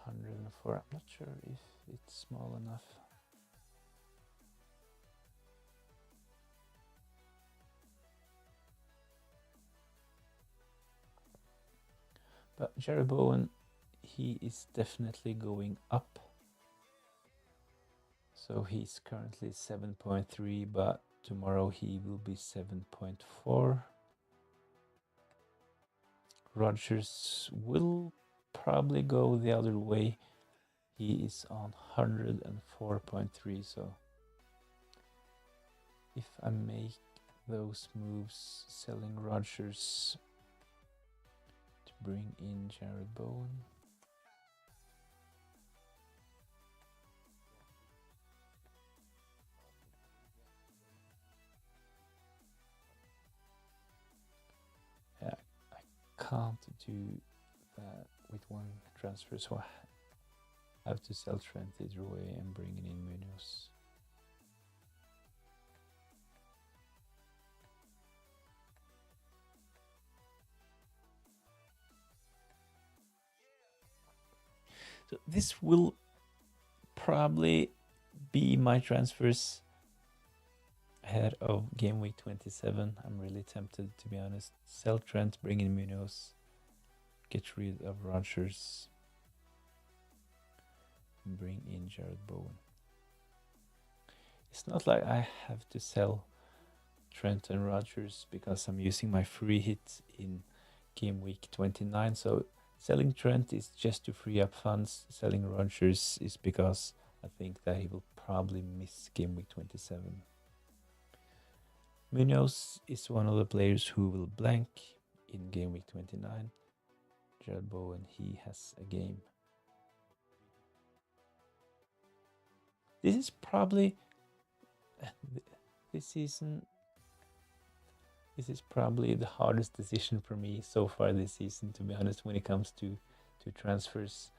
104. I'm not sure if it's small enough. But Jared Bowen, he is definitely going up. So he's currently 7.3, but tomorrow he will be 7.4. Rodgers will probably go the other way. He is on 104.3, so if I make those moves, selling Rodgers to bring in Jared Bowen, yeah, I can't do with one transfer, so I have to sell Trent either way and bring in Munoz. So this will probably be my transfers ahead of game week 27. I'm really tempted, to be honest. Sell Trent, bring in Munoz, get rid of Rodgers, and bring in Jared Bowen. It's not like I have to sell Trent and Rodgers because I'm using my free hit in game week 29. So selling Trent is just to free up funds. Selling Rodgers is because I think that he will probably miss game week 27. Munoz is one of the players who will blank in game week 29. Jared Bowen, he has a game. This is probably this season. This is probably the hardest decision for me so far this season, to be honest, when it comes to transfers.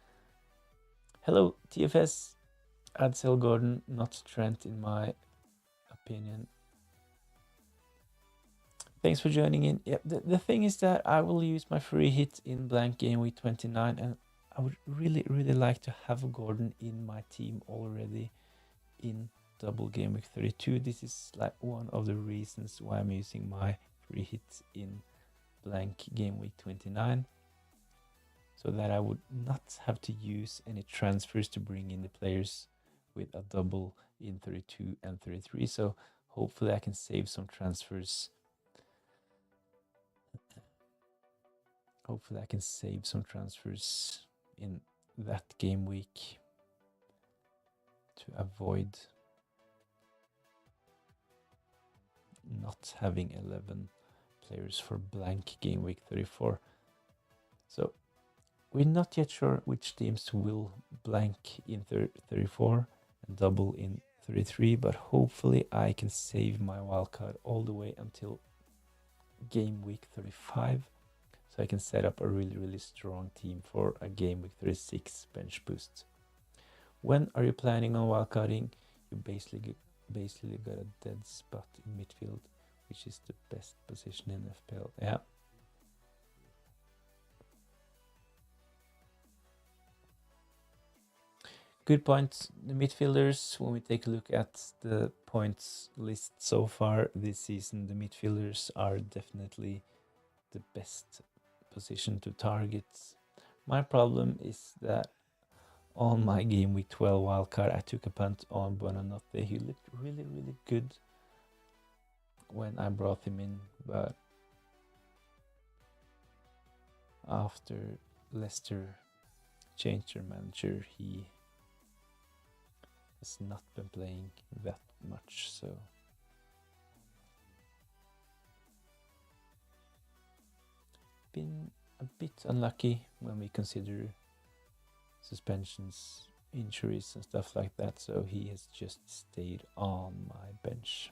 Hello, TFS. I'd sell Gordon, not Trent, in my opinion. Thanks for joining in. Yeah, the thing is that I will use my free hit in blank game week 29, and I would really like to have Gordon in my team already in double game week 32. This is like one of the reasons why I'm using my free hit in blank game week 29, so that I would not have to use any transfers to bring in the players with a double in 32 and 33. So hopefully I can save some transfers. Hopefully I can save some transfers in that game week to avoid not having 11 players for blank game week 34. So we're not yet sure which teams will blank in 34 and double in 33, but hopefully I can save my wildcard all the way until game week 35, so I can set up a really strong team for a game week 36 bench boost. When are you planning on wildcarding? You basically got a dead spot in midfield, which is the best position in FPL. Yeah. Good point. The midfielders, when we take a look at the points list so far this season, the midfielders are definitely the best position to target. My problem is that on my game week 12 wildcard, I took a punt on Buonanotte. He looked really good when I brought him in, but after Leicester changed their manager, he has not been playing that much, so been a bit unlucky when we consider suspensions, injuries and stuff like that, so he has just stayed on my bench.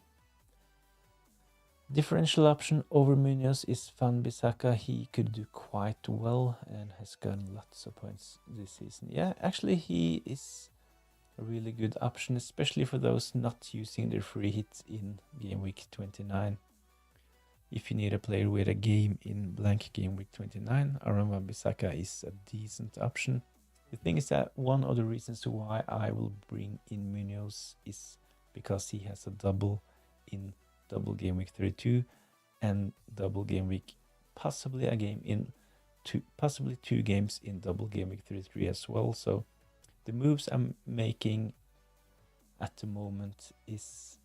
Differential option over Munoz is Van Bissaka. He could do quite well and has gotten lots of points this season. Yeah, actually he is a really good option, especially for those not using their free hits in game week 29. If you need a player with a game in blank game week 29, Aaron Van Bissaka is a decent option. The thing is that one of the reasons why I will bring in Munoz is because he has a double in double game week 32 and double game week, possibly a game in possibly two games in double game week 33 as well. So the moves I'm making at the moment is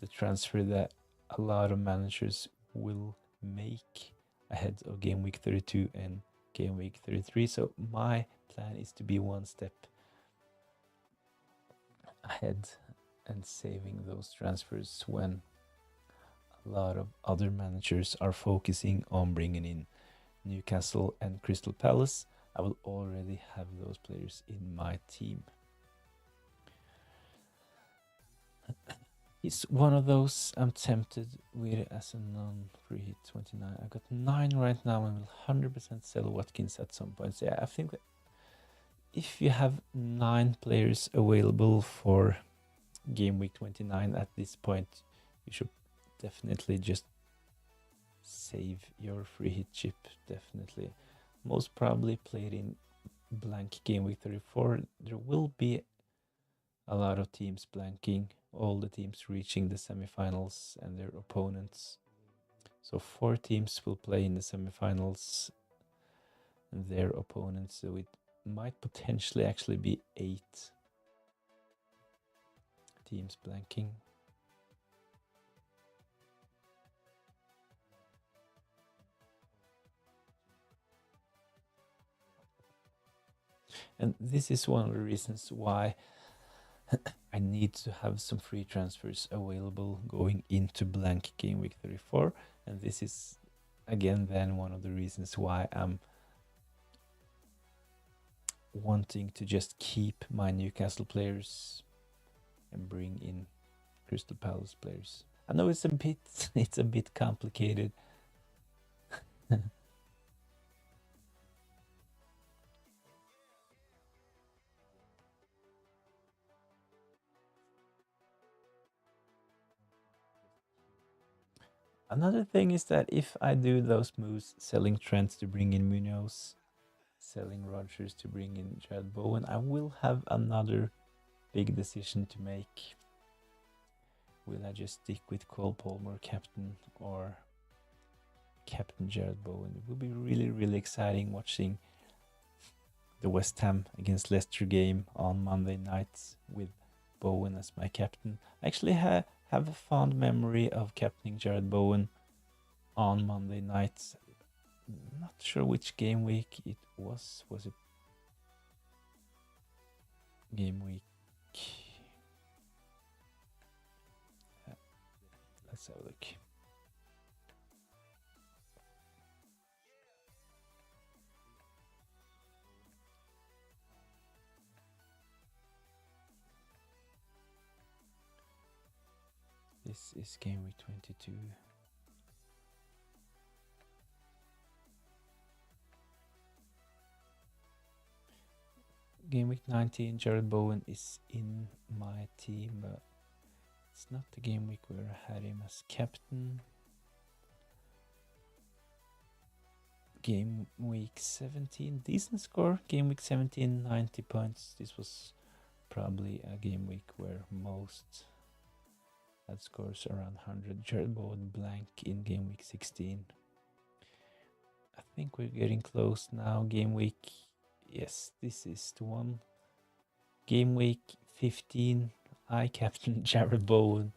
the transfer that a lot of managers will make ahead of game week 32 and game week 33. So my plan is to be one step ahead and saving those transfers when a lot of other managers are focusing on bringing in Newcastle and Crystal Palace. I will already have those players in my team. He's one of those I'm tempted with as a non-free hit 29. I got 9 right now and will 100% sell Watkins at some point. So yeah, I think that if you have 9 players available for game week 29 at this point, you should definitely just save your free hit chip. Definitely. Most probably played in blank game week 34. There will be a lot of teams blanking, all the teams reaching the semifinals and their opponents. So 4 teams will play in the semifinals and their opponents. So it might potentially actually be 8 teams blanking. And this is one of the reasons why I need to have some free transfers available going into blank game week 34. And this is again then one of the reasons why I'm wanting to just keep my Newcastle players and bring in Crystal Palace players. I know it's a bit complicated. Another thing is that if I do those moves, selling Trent to bring in Munoz, selling Rodgers to bring in Jared Bowen, I will have another big decision to make. Will I just stick with Cole Palmer captain or captain Jared Bowen? It will be really, really exciting watching the West Ham against Leicester game on Monday night with Bowen as my captain. I actually have a fond memory of captaining Jared Bowen on Monday night. Not sure which game week it was. Was it game week? Let's have a look. This is game week 22. Game week 19, Jared Bowen is in my team, but it's not the game week where I had him as captain. Game week 17, decent score. Game week 17, 90 points. This was probably a game week where most had scores around 100. Jared Bowen blank in game week 16. I think we're getting close now. Game week, yes, this is the one. Game week 15, I captained Jared Bowen.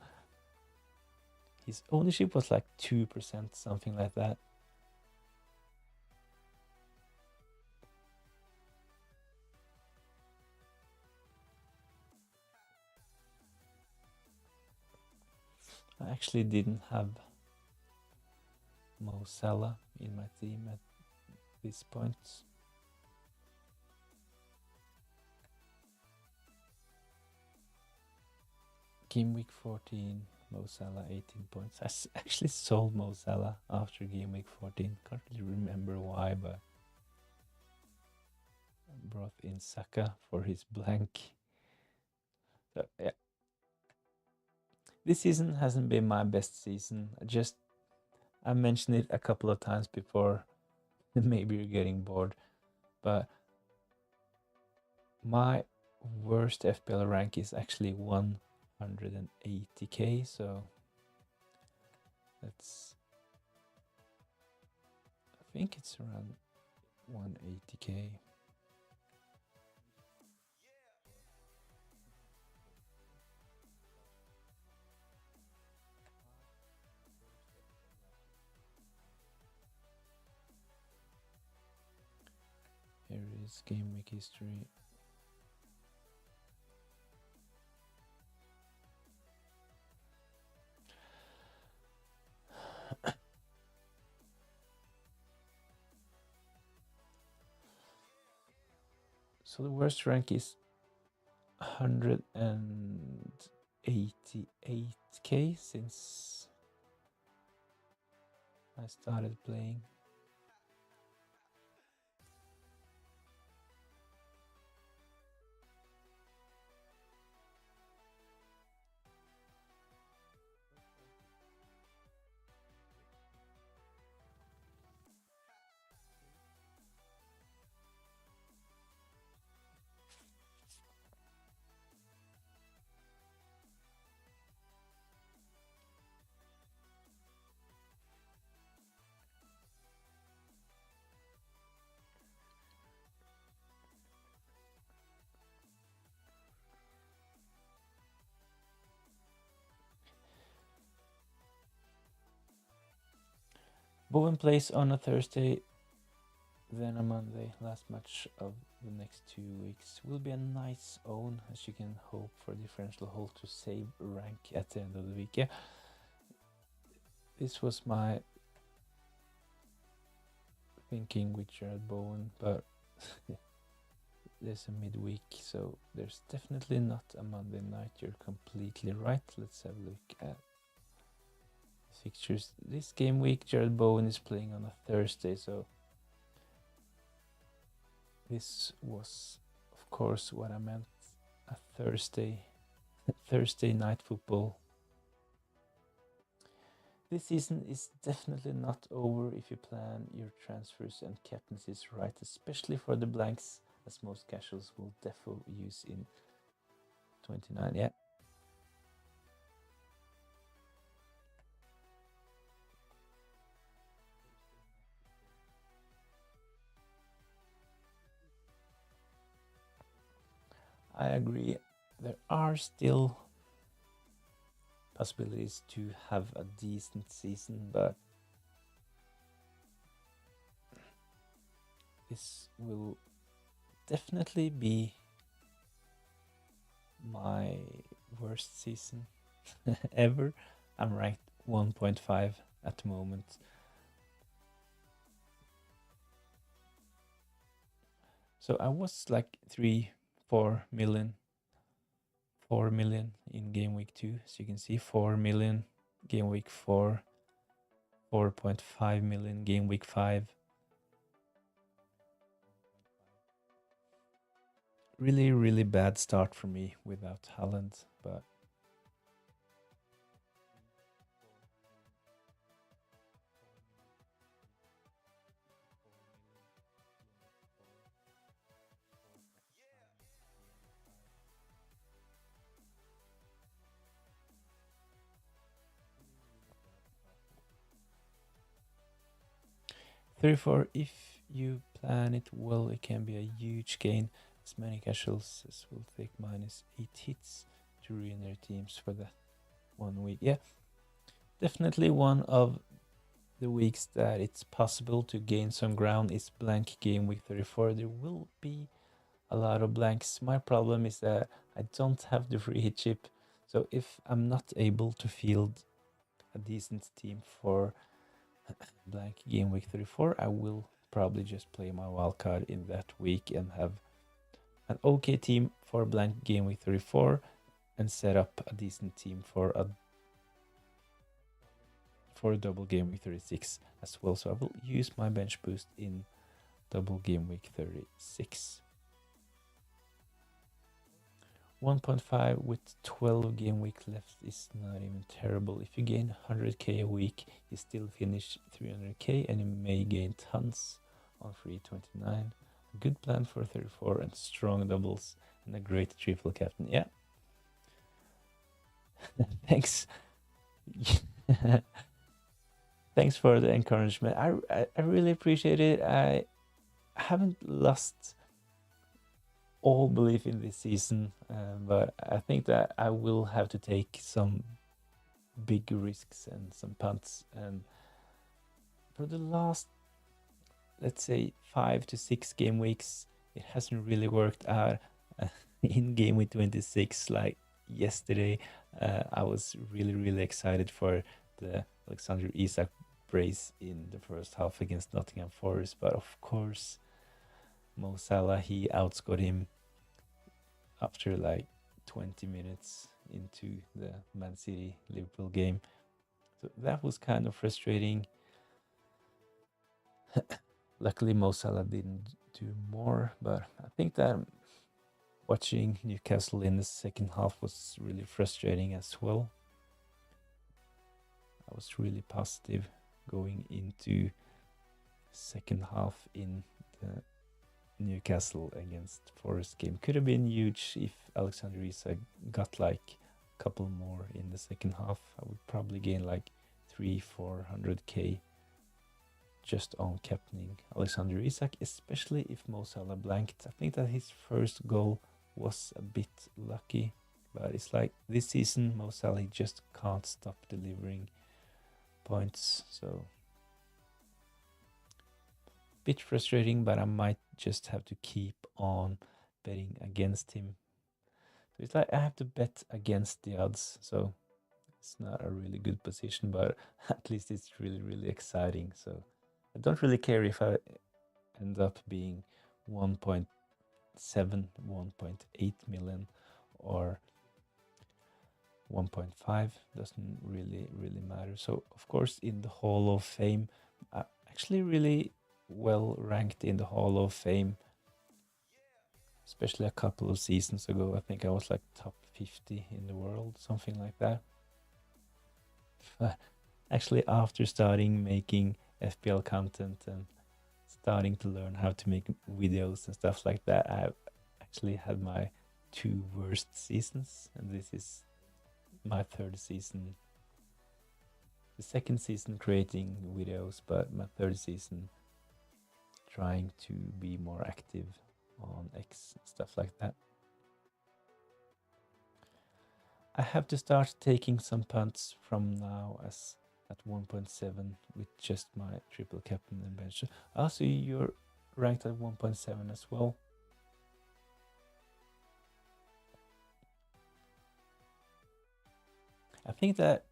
His ownership was like 2%, something like that. I actually didn't have Mo Salah in my team at this point. Game week 14, Mo Salah 18 points. I actually sold Mo Salah after game week 14. Can't really remember why, but I brought in Saka for his blank. So yeah, this season hasn't been my best season. I mentioned it a couple of times before. Maybe you're getting bored, but my worst FPL rank is actually 180k, so that's, I think it's around 180k. Here is game week history. So the worst rank is 188k. 8k since I started playing. Bowen plays on a Thursday, then a Monday. Last match of the next 2 weeks will be a nice own, as you can hope for differential hold to save rank at the end of the week. Yeah, this was my thinking with Jared Bowen, but there's a midweek, so there's definitely not a Monday night. You're completely right. Let's have a look at fixtures. This game week, Jared Bowen is playing on a Thursday, so this was, of course, what I meant. A Thursday night football. This season is definitely not over if you plan your transfers and captaincies right, especially for the blanks, as most casuals will defo use in 29. Yeah. I agree. There are still possibilities to have a decent season, but this will definitely be my worst season ever. I'm ranked 1.5 at the moment. So I was like 4 million in game week 2. So you can see 4 million game week 4, 4.5 million game week 5. Really, really bad start for me without Haaland, but 34, if you plan it well, it can be a huge gain. As many casuals as will take -8 hits to ruin their teams for that 1 week. Yeah, definitely one of the weeks that it's possible to gain some ground is blank game week 34. There will be a lot of blanks. My problem is that I don't have the free hit chip, so if I'm not able to field a decent team for blank game week 34, I will probably just play my wildcard in that week and have an okay team for blank game week 34 and set up a decent team for a double game week 36 as well. So I will use my bench boost in double game week 36. 1.5 with 12 game week left is not even terrible. If you gain 100k a week, you still finish 300k and you may gain tons on free 29. A good plan for 34 and strong doubles and a great triple captain. Yeah. Thanks. Thanks for the encouragement. I really appreciate it. I haven't lost all belief in this season, but I think that I will have to take some big risks and some punts. And for the last, let's say, 5 to 6 game weeks, it hasn't really worked out. In game week 26, like yesterday, I was really excited for the Alexander Isak brace in the first half against Nottingham Forest, but of course Mo Salah, he outscored him after like 20 minutes into the Man City Liverpool game. So that was kind of frustrating. Luckily, Mo Salah didn't do more, but I think that watching Newcastle in the second half was really frustrating as well. I was really positive going into second half in the Newcastle against Forest game. Could have been huge if Alexander Isak got like a couple more in the second half. I would probably gain like 300-400k just on captaining Alexander Isak, especially if Mo Salah blanked. I think that his first goal was a bit lucky, but it's like this season Mo Salah just can't stop delivering points, so bit frustrating, but I might just have to keep on betting against him. So it's like I have to bet against the odds, so it's not a really good position, but at least it's really exciting. So I don't really care if I end up being 1.7, 1.8 million or 1.5, doesn't really matter. So of course in the Hall of Fame, actually really well ranked in the Hall of Fame, especially a couple of seasons ago. I think I was like top 50 in the world, something like that. Actually, after starting making FPL content and starting to learn how to make videos and stuff like that, I've actually had my 2 worst seasons, and this is my 3rd season. The 2nd season creating videos, but my 3rd season trying to be more active on X, stuff like that. I have to start taking some punts from now as at 1.7 with just my triple captain and bench. Also, you're ranked at 1.7 as well. I think that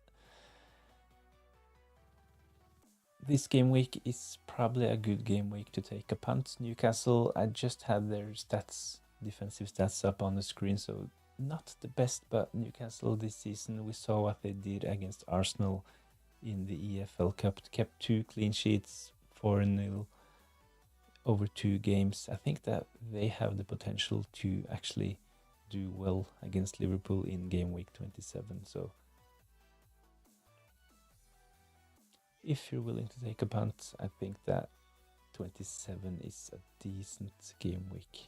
this game week is probably a good game week to take a punt. Newcastle, I just had their stats, defensive stats up on the screen, so not the best, but Newcastle this season, we saw what they did against Arsenal in the EFL Cup, kept 2 clean sheets, 4-0 over 2 games. I think that they have the potential to actually do well against Liverpool in game week 27. So if you're willing to take a punt, I think that 27 is a decent game week.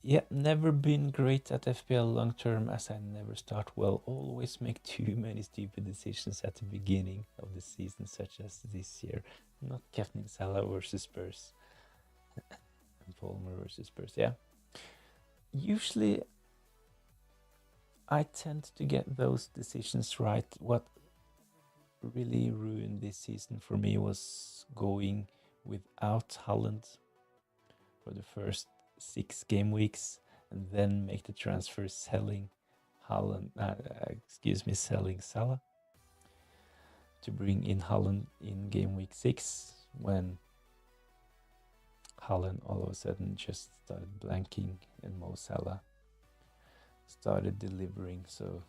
Yeah, never been great at FPL long term, as I never start well. Always make too many stupid decisions at the beginning of the season, such as this year. Not captaining Salah versus Spurs. And Palmer versus Spurs, yeah. Usually I tend to get those decisions right. What really ruined this season for me was going without Haaland for the first 6 game weeks and then make the transfer selling selling Salah to bring in Haaland in game week 6 when Haaland all of a sudden just started blanking and Mo Salah started delivering. So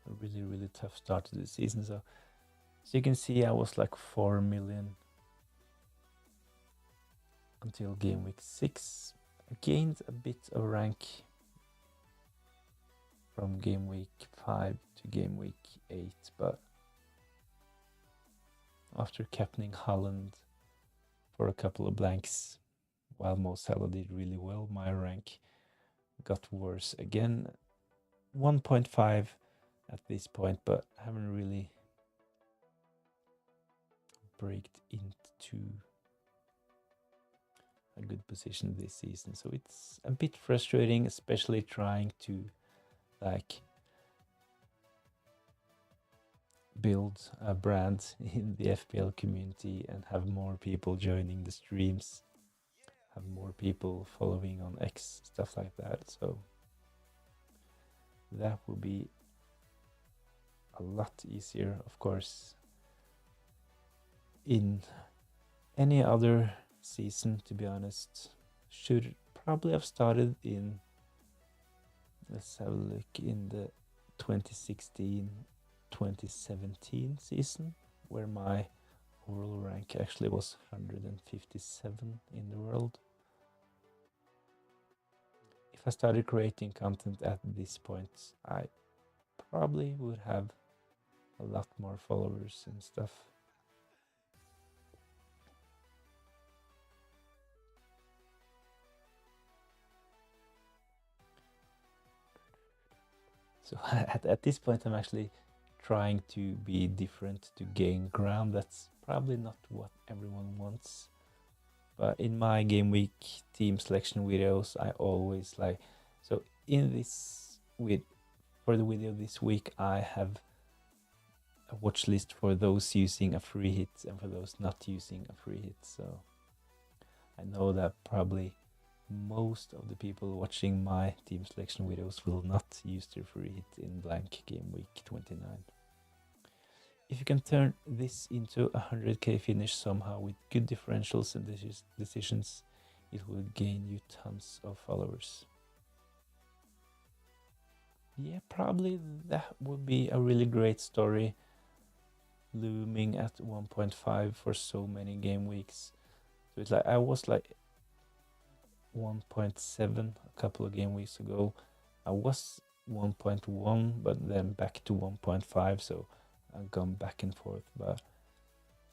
a really tough start to the season. So you can see I was like 4 million until game week 6. I gained a bit of rank from game week 5 to game week 8, but after captaining Haaland for a couple of blanks while Mo Salah did really well, my rank got worse again. 1.5 at this point, but I haven't really breaked into a good position this season. So it's a bit frustrating, especially trying to like build a brand in the FPL community and have more people joining the streams, have more people following on X, stuff like that. So that would be a lot easier, of course. In any other season, to be honest, should probably have started in, let's have a look, in the 2016-2017 season, where my overall rank actually was 157 in the world. If I started creating content at this point, I probably would have a lot more followers and stuff. So at this point, I'm actually trying to be different to gain ground. That's probably not what everyone wants. But in my game week team selection videos, I always like, so in this, for the video this week, I have a watch list for those using a free hit and for those not using a free hit. So I know that probably most of the people watching my team selection videos will not use their free hit in blank game week 29. If you can turn this into a 100k finish somehow with good differentials and decisions, it will gain you tons of followers. Yeah, probably that would be a really great story, looming at 1.5 for so many game weeks. So it's like I was like 1.7 a couple of game weeks ago. I was 1.1, but then back to 1.5, so I've gone back and forth. But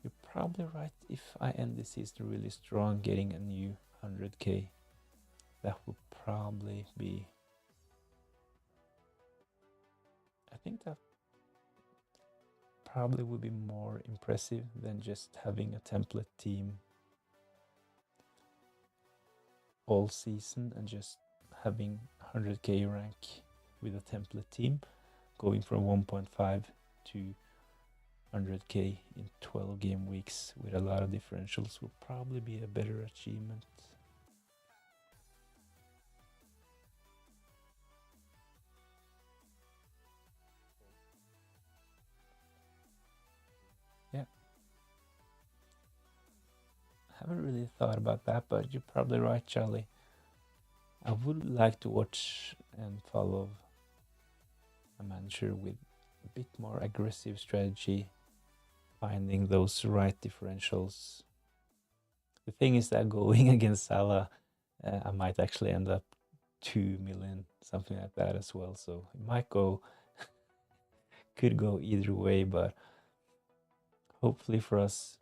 you're probably right. If I end this season really strong, getting a new 100k, that would probably be, I think that probably would be more impressive than just having a template team all season and just having 100k rank with a template team, going from 1.5 to 100k in 12 game weeks with a lot of differentials will probably be a better achievement. Yeah, I haven't really thought about that, but you're probably right, Charlie. I would like to watch and follow a manager with a bit more aggressive strategy, finding those right differentials. The thing is that going against Salah, I might actually end up 2 million, something like that as well. So it might go, could go either way, but hopefully for us,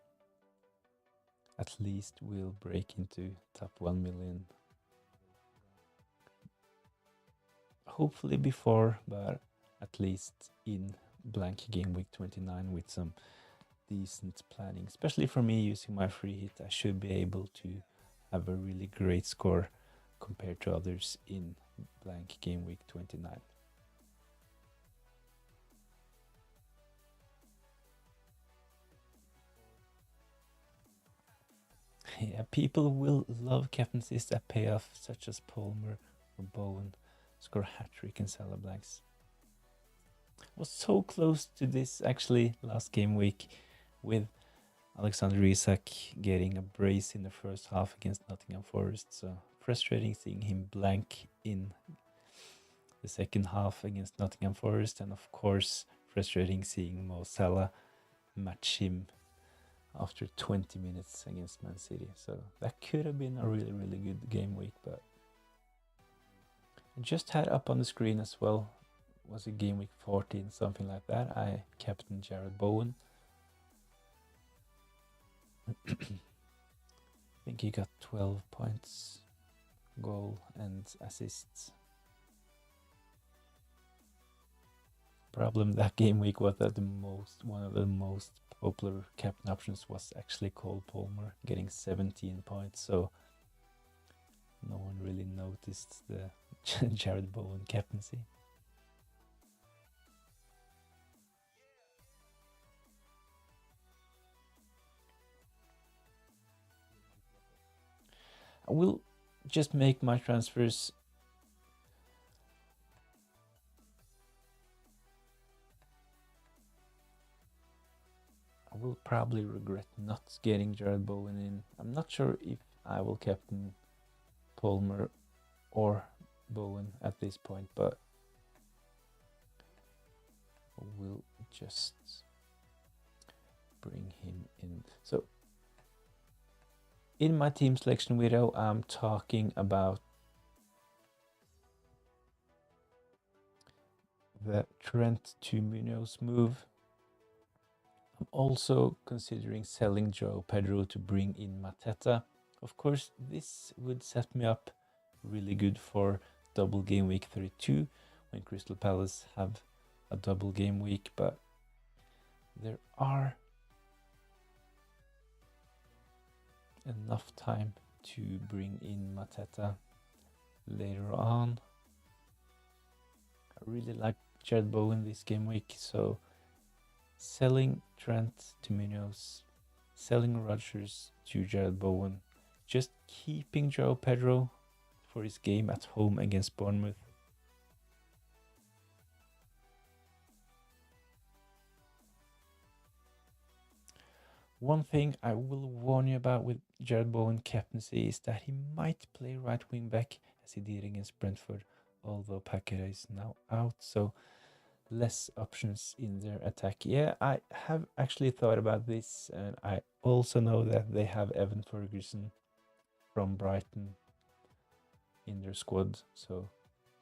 at least we'll break into top 1 million. Hopefully before, but at least in blank game week 29 with some decent planning. Especially for me using my free hit, I should be able to have a really great score compared to others in blank game week 29. Yeah, people will love captaincies that pay off, such as Palmer or Bowen, score hat-trick in Salah blanks. Was so close to this actually last game week with Alexander Isak getting a brace in the first half against Nottingham Forest. So frustrating seeing him blank in the second half against Nottingham Forest, and of course frustrating seeing Mo Salah match him after 20 minutes against Man City. So that could have been a really, really good game week, but I just had up on the screen as well, was it game week 14, something like that. I captained Jared Bowen. I think he got 12 points, goal and assists. Problem that game week was that one of the most popular captain options was actually Cole Palmer, getting 17 points. So no one really noticed the Jared Bowen captaincy. I will just make my transfers will probably regret not getting Jared Bowen in. I'm not sure if I will captain Palmer or Bowen at this point, but we'll just bring him in. So in my team selection video, I'm talking about the Trent to Munoz move. I'm also considering selling Joe Pedro to bring in Mateta. Of course, this would set me up really good for double game week 32 when Crystal Palace have a double game week, but there are enough time to bring in Mateta later on. I really like Jared Bowen this game week, so selling Trent to Munoz, selling Rodgers to Jared Bowen, just keeping Joe Pedro for his game at home against Bournemouth. One thing I will warn you about with Jared Bowen captaincy is that he might play right wing back as he did against Brentford, although Paqueta is now out, so less options in their attack. Yeah, I have actually thought about this, and I also know that they have Evan Ferguson from Brighton in their squad, so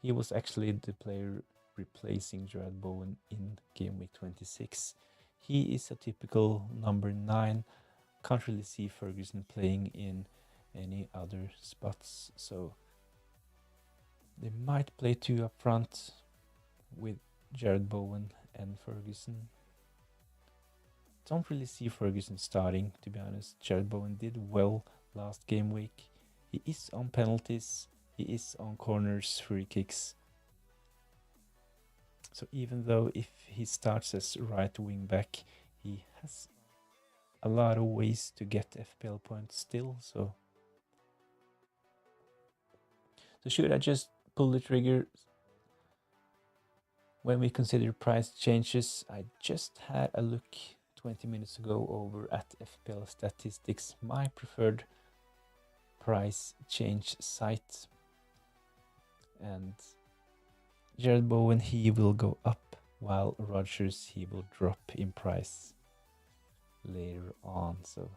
he was actually the player replacing Jared Bowen in game week 26. He is a typical number 9. Can't really see Ferguson playing in any other spots, so they might play 2 up front with Jared Bowen and Ferguson. Don't really see Ferguson starting, to be honest. Jared Bowen did well last game week. He is on penalties, he is on corners, free kicks. So even though if he starts as right wing back, he has a lot of ways to get FPL points still. So should I just pull the trigger when we consider price changes? I just had a look 20 minutes ago over at FPL statistics, my preferred price change site, and Jared Bowen, he will go up, while Rodgers, he will drop in price later on. So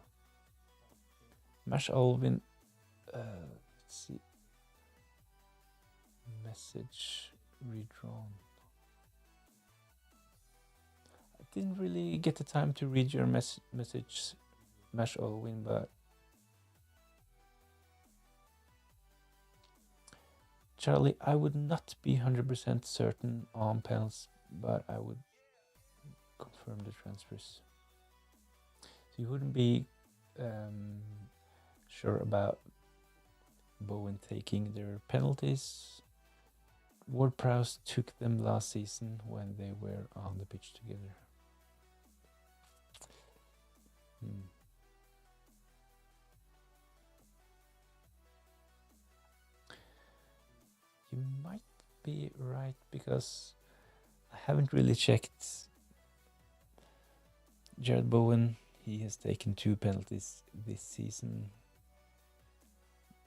Mash Alvin, let's see, message redrawn. I didn't really get the time to read your message, Mash Alvin, but Charlie, I would not be 100% certain on penalties, but I would confirm the transfers. So you wouldn't be sure about Bowen taking their penalties. Ward-Prowse took them last season when they were on the pitch together. You might be right, because I haven't really checked Jared Bowen. He has taken 2 penalties this season,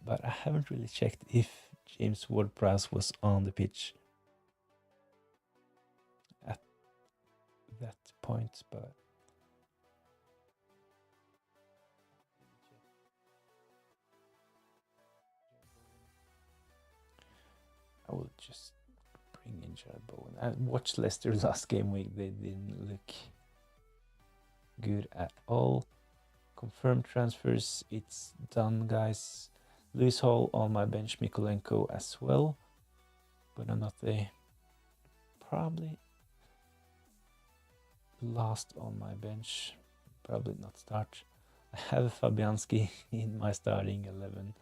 but I haven't really checked if James Ward-Prowse was on the pitch at that point, but I will just bring in Jared Bowen. I watched Leicester last game week. They didn't look good at all. Confirmed transfers, it's done, guys. Lewis Hall on my bench, Mikolenko as well. Buonanotte, probably last on my bench, probably not start. I have Fabianski in my starting 11.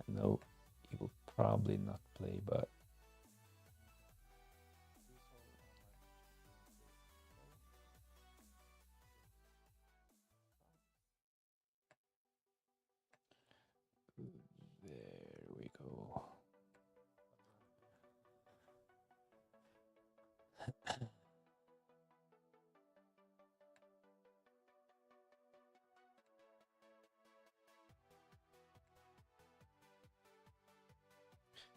I know he will probably not play, but there we go.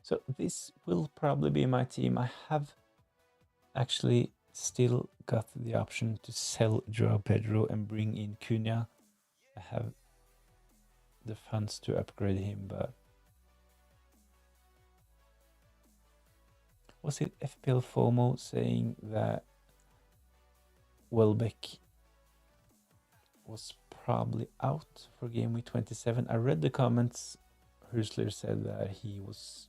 So this will probably be my team. I have actually still got the option to sell Joao Pedro and bring in Cunha. I have the funds to upgrade him, but was it FPL FOMO saying that Welbeck was probably out for game week 27? I read the comments. Hursler said that he was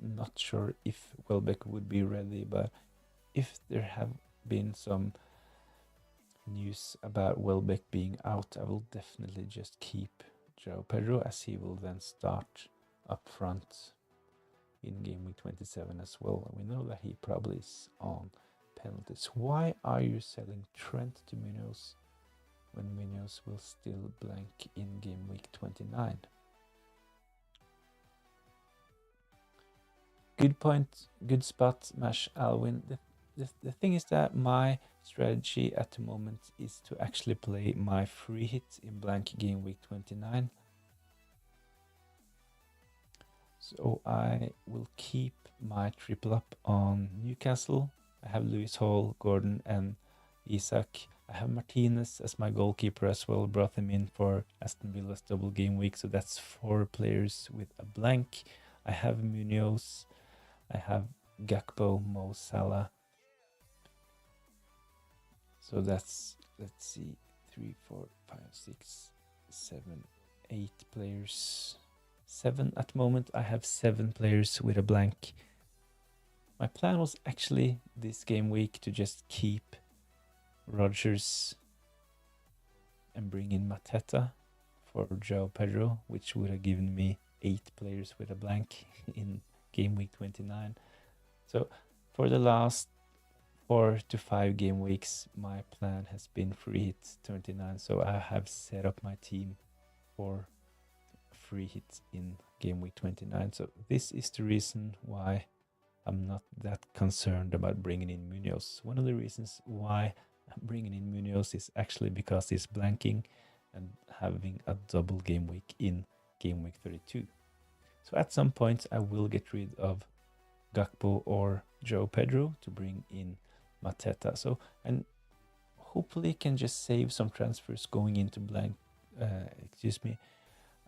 not sure if Welbeck would be ready, but if there have been some news about Welbeck being out, I will definitely just keep Joao Pedro, as he will then start up front in game week 27 as well. We know that he probably is on penalties. Why are you selling Trent to Munoz when Munoz will still blank in game week 29? Good point, good spot, Mash Alwyn. The thing is that my strategy at the moment is to actually play my free hit in blank game week 29. So I will keep my triple up on Newcastle. I have Lewis Hall, Gordon and Isak. I have Martinez as my goalkeeper as well. Brought him in for Aston Villa's double game week. So that's 4 players with a blank. I have Munoz. I have Gakpo, Mo Salah. So that's, let's see, 3, 4, 5, 6, 7, 8 players. 7 at the moment. I have 7 players with a blank. My plan was actually this game week to just keep Rodgers and bring in Mateta for Joao Pedro, which would have given me 8 players with a blank in game week 29. So for the last 4 to 5 game weeks, my plan has been free hit 29. So I have set up my team for free hits in game week 29. So this is the reason why I'm not that concerned about bringing in Munoz. One of the reasons why I'm bringing in Munoz is actually because he's blanking and having a double game week in game week 32. So at some point I will get rid of Gakpo or Joao Pedro to bring in Mateta. So, and hopefully can just save some transfers going into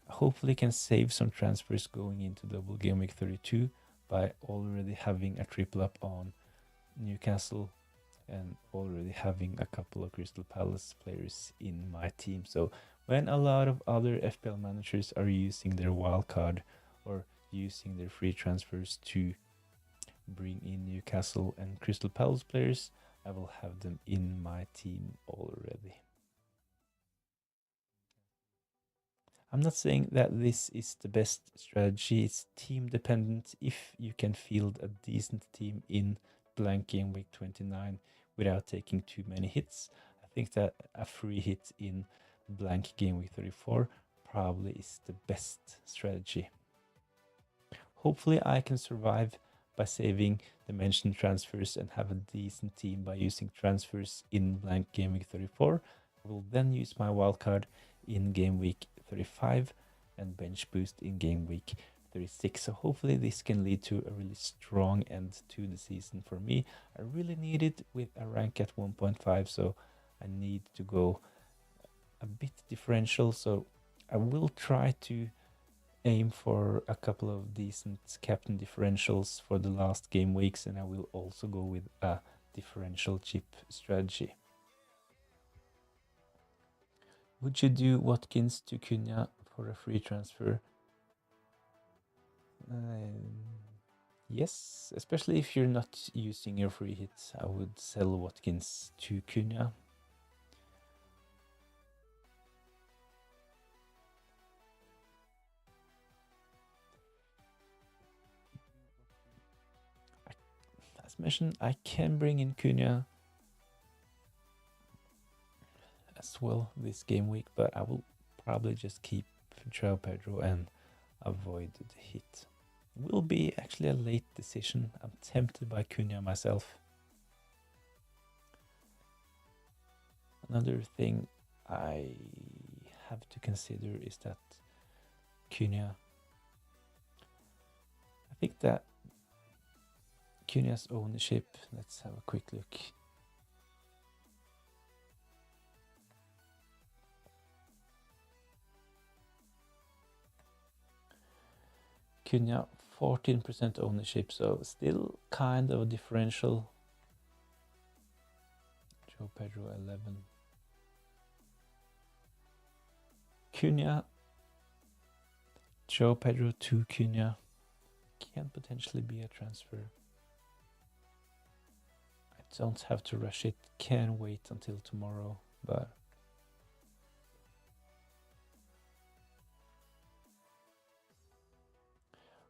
hopefully can save some transfers going into double game week 32 by already having a triple up on Newcastle and already having a couple of Crystal Palace players in my team. So when a lot of other FPL managers are using their wildcard or using their free transfers to bring in Newcastle and Crystal Palace players, I will have them in my team already. I'm not saying that this is the best strategy. It's team dependent. If you can field a decent team in blank game week 29 without taking too many hits, I think that a free hit in blank game week 34 probably is the best strategy. Hopefully I can survive by saving the mentioned transfers and have a decent team by using transfers in blank game week 34. I will then use my wildcard in game week 35 and bench boost in game week 36. So hopefully this can lead to a really strong end to the season for me. I really need it with a rank at 1.5, so I need to go a bit differential. So I will try to aim for a couple of decent captain differentials for the last game weeks, and I will also go with a differential chip strategy. Would you do Watkins to Cunha for a free transfer? Yes, especially if you're not using your free hits. I would sell Watkins to Cunha. As mentioned, I can bring in Cunha as well this game week, but I will probably just keep Joao Pedro and avoid the hit. Will be actually a late decision. I'm tempted by Cunha myself. Another thing I have to consider is that Cunha, I think that Cunha's ownership, let's have a quick look. Cunha 14% ownership, so still kind of a differential. Joe Pedro 11. Cunha, Joe Pedro to Cunha can potentially be a transfer. I don't have to rush it, can wait until tomorrow, but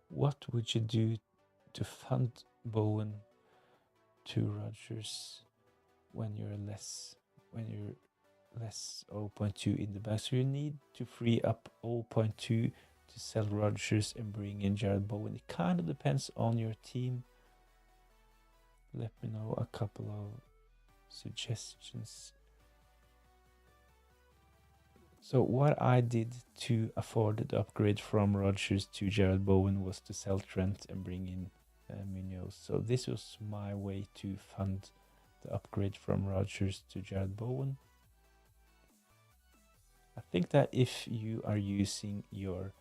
what would you do to fund Bowen to Rodgers when you're less 0.2 in the back? So you need to free up 0.2 to sell Rodgers and bring in Jared Bowen. It kind of depends on your team. Let me know a couple of suggestions. So what I did to afford the upgrade from Rodgers to Jared Bowen was to sell Trent and bring in Munoz. So this was my way to fund the upgrade from Rodgers to Jared Bowen. I think that if you are using your,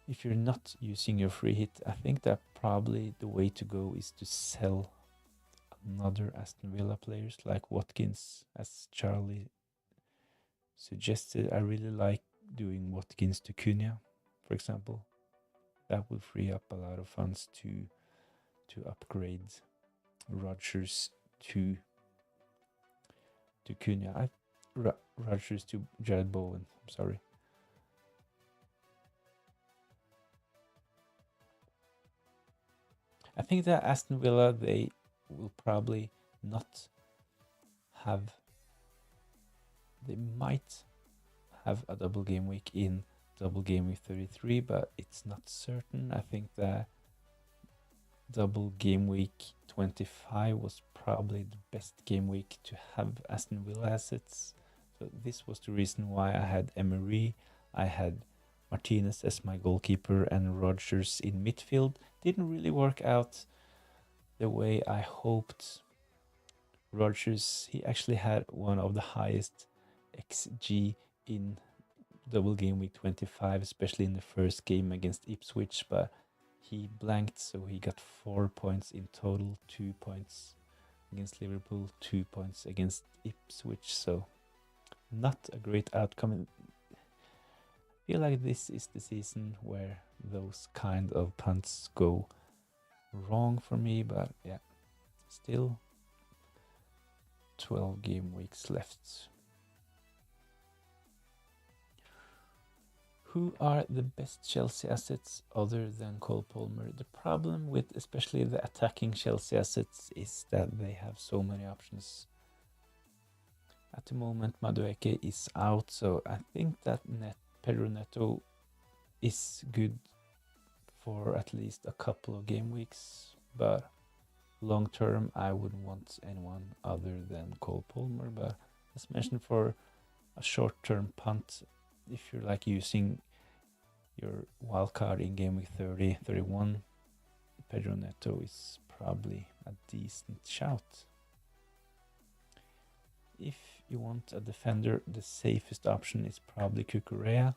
if you're not using your free hit, I think that probably the way to go is to sell another Aston Villa players like Watkins, as Charlie suggested. I really like doing Watkins to Cunha, for example. That would free up a lot of funds to upgrade Rodgers to Cunha. Rodgers to Jared Bowen. I'm sorry. I think that Aston Villa, they will probably not have, they might have a double game week in double game week 33, but it's not certain. I think that double game week 25 was probably the best game week to have Aston Villa assets. So this was the reason why I had Emery, I had Martinez as my goalkeeper, and Rodgers in midfield. Didn't really work out the way I hoped. Rodgers, he actually had one of the highest XG in double game week 25, especially in the first game against Ipswich, but he blanked, so he got 4 points in total, 2 points against Liverpool, 2 points against Ipswich, so not a great outcome. I feel like this is the season where those kind of punts go wrong for me, but yeah, still 12 game weeks left. Who are the best Chelsea assets other than Cole Palmer? The problem with especially the attacking Chelsea assets is that they have so many options. At the moment, Madueke is out, so I think that Pedro Neto is good for at least a couple of game weeks, but long term, I wouldn't want anyone other than Cole Palmer. But as mentioned, for a short term punt, if you're like using your wildcard in game week 30, 31, Pedro Neto is probably a decent shout. If you want a defender, the safest option is probably Cucurella.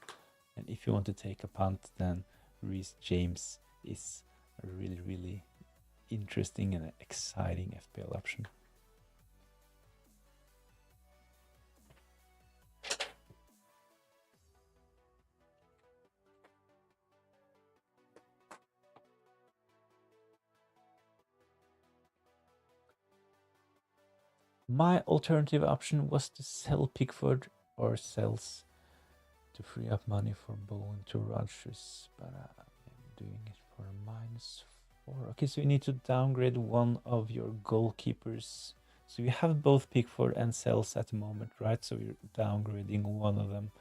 And if you want to take a punt, then Reece James is a really, really interesting and exciting FPL option. My alternative option was to sell Pickford or sells to free up money for Bowen to Rodgers, but I'm doing it for -4. Okay, so you need to downgrade one of your goalkeepers. So you have both Pickford and Sells at the moment, right? So you're downgrading one of them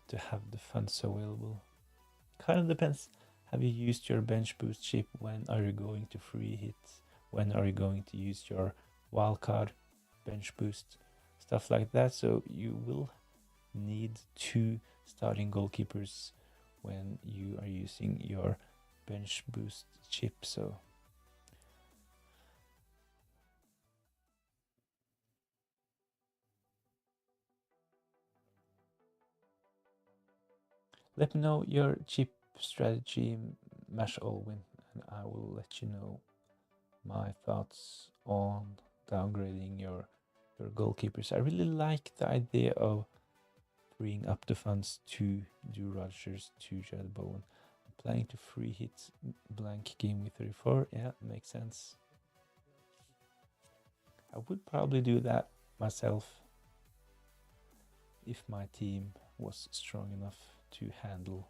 to have the funds available. Kind of depends. Have you used your bench boost chip? When are you going to free hit? When are you going to use your wildcard bench boost? Stuff like that. So you will need 2 starting goalkeepers when you are using your bench boost chip. So let me know your chip strategy, Mash Olwyn, and I will let you know my thoughts on downgrading your goalkeepers. I really like the idea of freeing up the funds to do Rodgers to Jared Bowen. I'm planning to free hit blank game with 34. Yeah, makes sense. I would probably do that myself if my team was strong enough to handle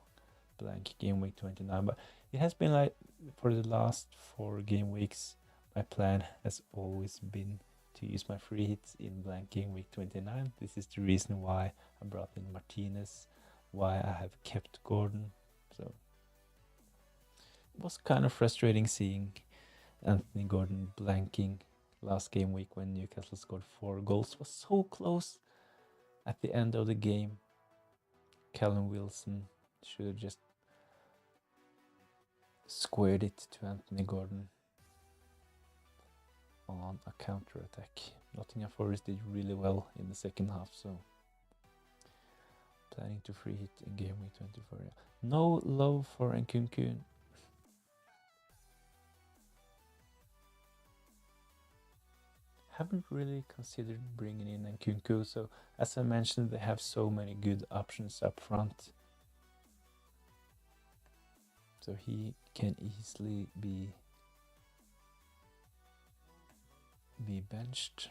blank game week 29, but it has been like for the last 4 game weeks, my plan has always been to use my free hits in blank game week 29. This is the reason why I brought in Martinez, why I have kept Gordon. So it was kind of frustrating seeing Anthony Gordon blanking last game week when Newcastle scored 4 goals. It was so close at the end of the game. Callum Wilson should have just squared it to Anthony Gordon on a counter attack. Nottingham Forest did really well in the second half, so planning to free hit in game week 24. Yeah. No love for Nkunku. Haven't really considered bringing in Nkunku, so as I mentioned, they have so many good options up front. So he can easily be benched.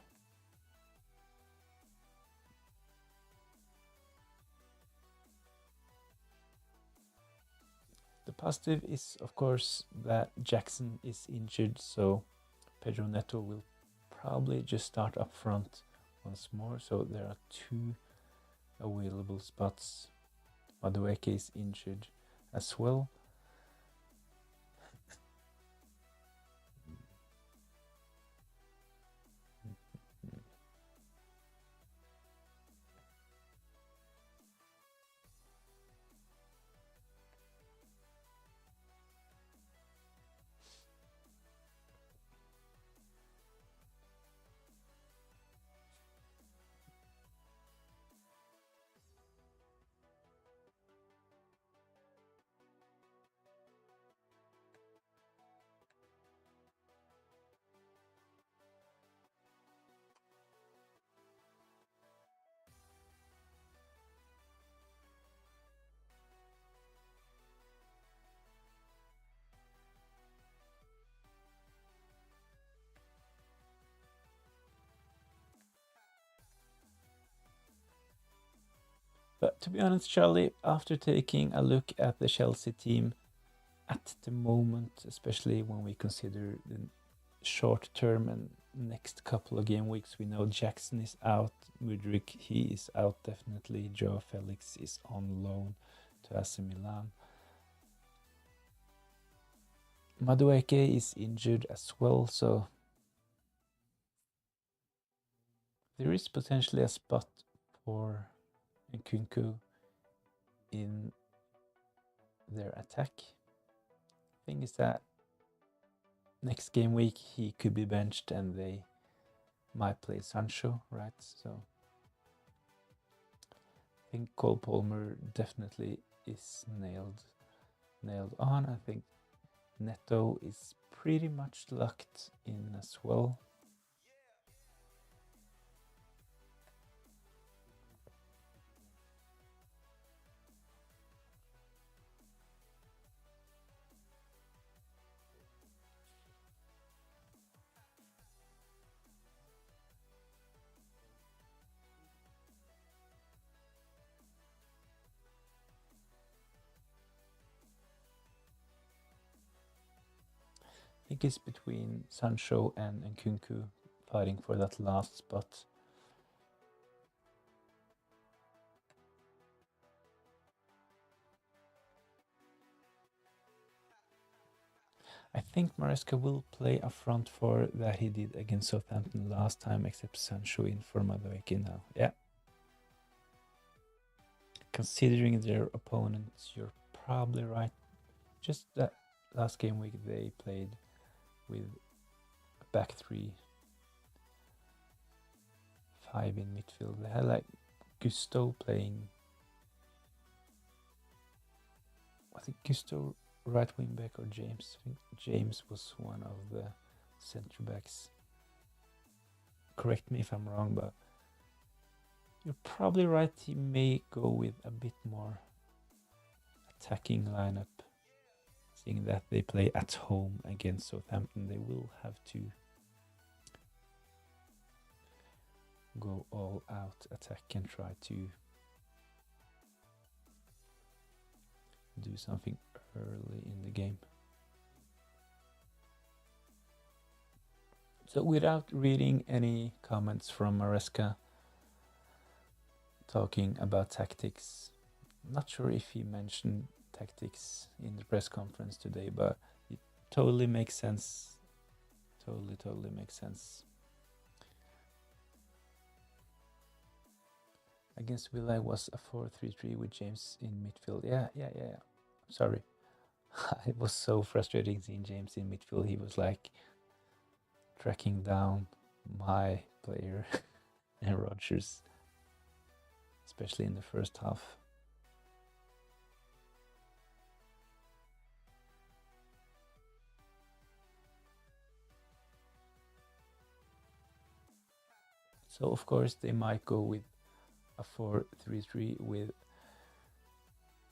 The positive is, of course, that Jackson is injured, so Pedro Neto will probably just start up front once more. So there are 2 available spots. Madueke is injured as well. But to be honest, Charlie, after taking a look at the Chelsea team at the moment, especially when we consider the short term and next couple of game weeks, we know Jackson is out, Mudryk, he is out definitely, Joe Felix is on loan to AC Milan. Madueke is injured as well, so there is potentially a spot for Nkunku in their attack. Thing is that next game week he could be benched and they might play Sancho, right? So I think Cole Palmer definitely is nailed on. I think Neto is pretty much locked in as well. I think it's between Sancho and Nkunku fighting for that last spot. I think Maresca will play a front four that he did against Southampton last time, except Sancho in for Madueke now. Yeah. Considering their opponents, you're probably right. Just that last game week they played with a back 3-5 in midfield. They had like Gusto playing. Was it Gusto right wing back or James? I think James was one of the centre backs. Correct me if I'm wrong, but you're probably right. He may go with a bit more attacking lineup, seeing that they play at home against Southampton. They will have to go all out attack and try to do something early in the game. So without reading any comments from Maresca talking about tactics, not sure if he mentioned tactics in the press conference today, but it totally makes sense. Totally makes sense. Against Villa was a 4-3-3 with James in midfield. Yeah. Sorry. It was so frustrating seeing James in midfield. He was like tracking down my player and Rodgers, especially in the first half. So of course they might go with a 4-3-3 with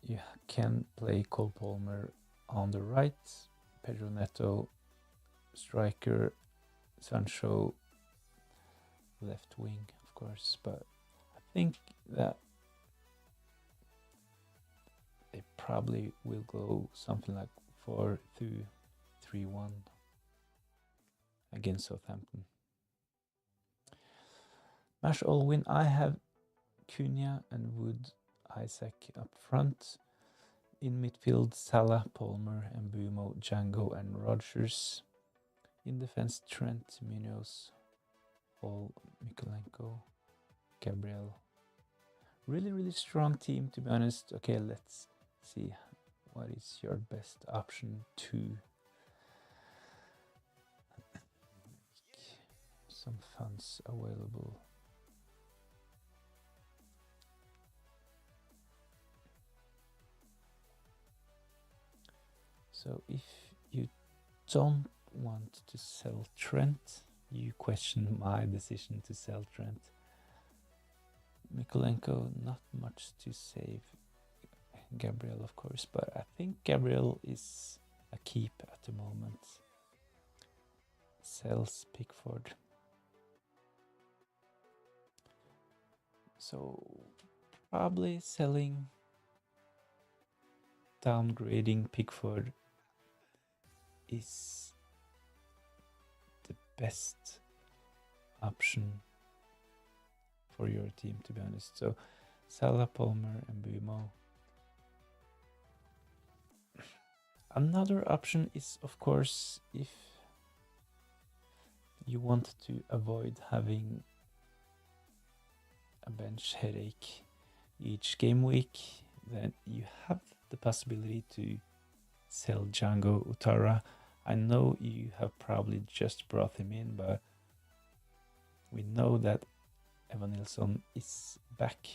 you can play Cole Palmer on the right, Pedro Neto striker, Sancho left wing, of course, but I think that they probably will go something like 4-2-3-1 against Southampton. Match all win. I have Cunha and Wood, Isaac up front. In midfield, Salah, Palmer, Mbumo, Django and Rodgers. In defense, Trent, Munoz, Paul, Mikolenko, Gabriel. Really strong team, to be honest. Okay, let's see. What is your best option to make some funds available? So if you don't want to sell Trent, you question my decision to sell Trent. Mikolenko, not much to save. Gabriel, of course, but I think Gabriel is a keep at the moment. Sells Pickford. So probably selling, downgrading Pickford is the best option for your team, to be honest. So Salah, Palmer and Mbumo. Another option is, of course, if you want to avoid having a bench headache each game week, then you have the possibility to sell Django Utara. I know you have probably just brought him in, but we know that Evan Nilsson is back.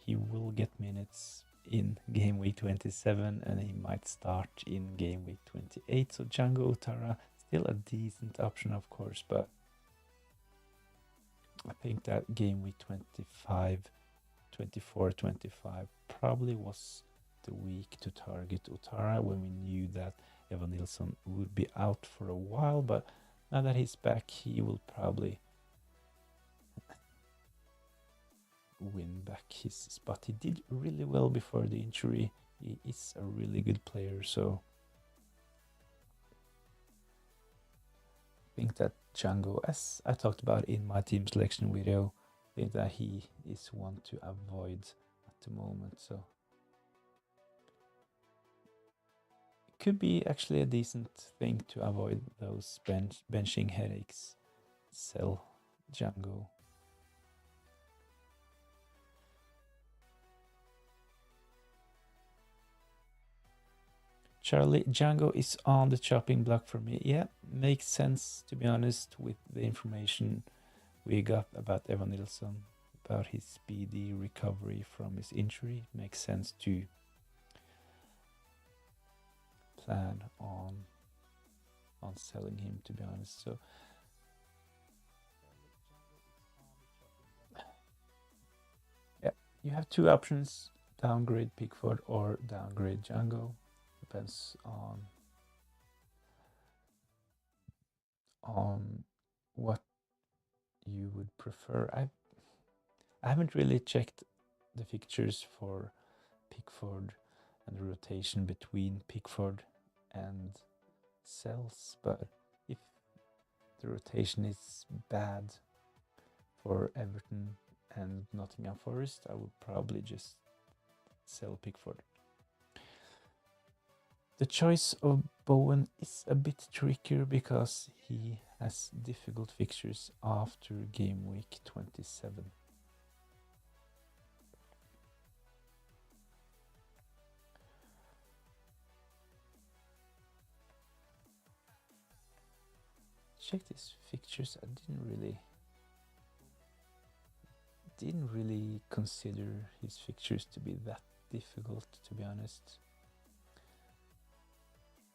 He will get minutes in game week 27 and he might start in game week 28. So Django Utara, still a decent option, of course, but I think that game week 24, 25 probably was the week to target Utara when we knew that Evan Nilsson would be out for a while, but now that he's back, he will probably win back his spot. He did really well before the injury. He is a really good player, so I think that Django, as I talked about in my team selection video, I think that he is one to avoid at the moment. So it could be actually a decent thing to avoid those benching headaches. Sell Django. Charlie, Django is on the chopping block for me. Yeah, makes sense, to be honest, with the information we got about Evan Nilsson, about his speedy recovery from his injury. Makes sense to plan on selling him, to be honest. So yeah, you have two options: downgrade Pickford or downgrade Django. Depends on what you would prefer. I haven't really checked the fixtures for Pickford and the rotation between Pickford and Sells, but if the rotation is bad for Everton and Nottingham Forest, I would probably just sell Pickford. The choice of Bowen is a bit trickier because he has difficult fixtures after game week 27. Check his fixtures. I didn't really consider his fixtures to be that difficult, to be honest.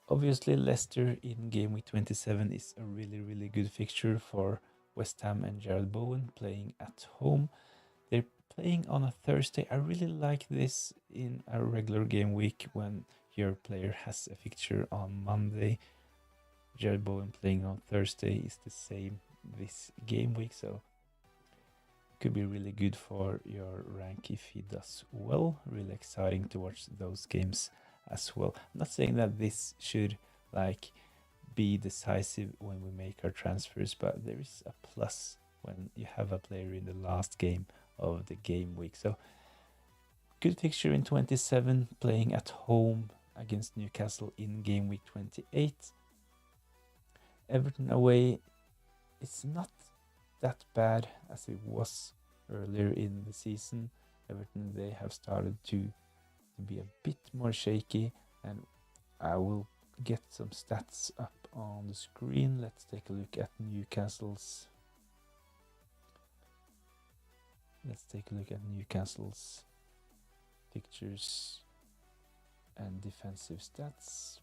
Obviously, Leicester in game week 27 is a really good fixture for West Ham and Jared Bowen playing at home. They're playing on a Thursday. I really like this in a regular game week when your player has a fixture on Monday. Jared Bowen playing on Thursday is the same this game week, so could be really good for your rank if he does well. Really exciting to watch those games as well. I'm not saying that this should like be decisive when we make our transfers, but there is a plus when you have a player in the last game of the game week. So good fixture in 27, playing at home against Newcastle in game week 28. Everton away, it's not that bad as it was earlier in the season. Everton, they have started to be a bit more shaky, and I will get some stats up on the screen. Let's take a look at Newcastle's. Let's take a look at Newcastle's fixtures and defensive stats.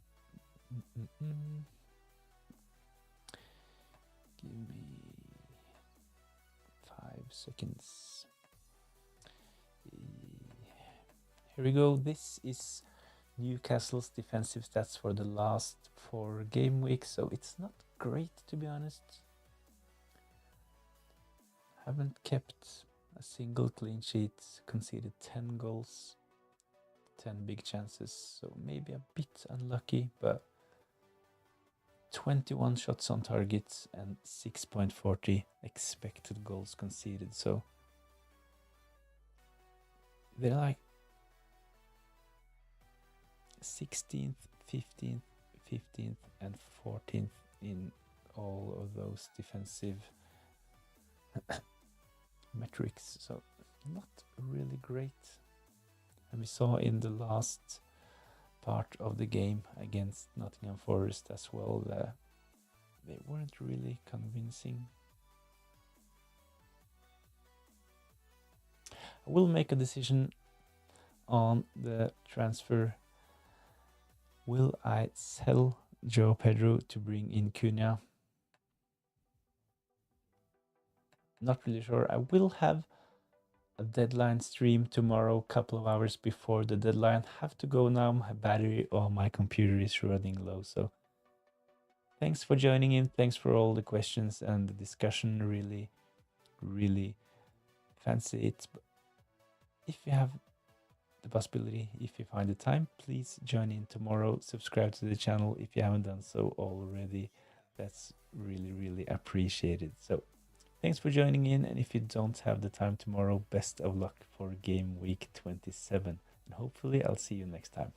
Give me 5 seconds. Here we go. This is Newcastle's defensive stats for the last 4 game weeks, so it's not great, to be honest. Haven't kept a single clean sheet, conceded 10 goals, 10 big chances, so maybe a bit unlucky, but 21 shots on target and 6.40 expected goals conceded. So they're like 16th, 15th, 15th, and 14th in all of those defensive metrics. So not really great. And we saw in the last part of the game against Nottingham Forest as well that they weren't really convincing. I will make a decision on the transfer. Will I sell Joe Pedro to bring in Cunha? Not really sure. I will have a deadline stream tomorrow, couple of hours before the deadline. Have to go now. My battery on my computer is running low. So thanks for joining in. Thanks for all the questions and the discussion. Really fancy it. If you have the possibility, if you find the time, please join in tomorrow. Subscribe to the channel if you haven't done so already. That's really appreciated. So thanks for joining in, and if you don't have the time tomorrow, best of luck for game week 27, and hopefully I'll see you next time.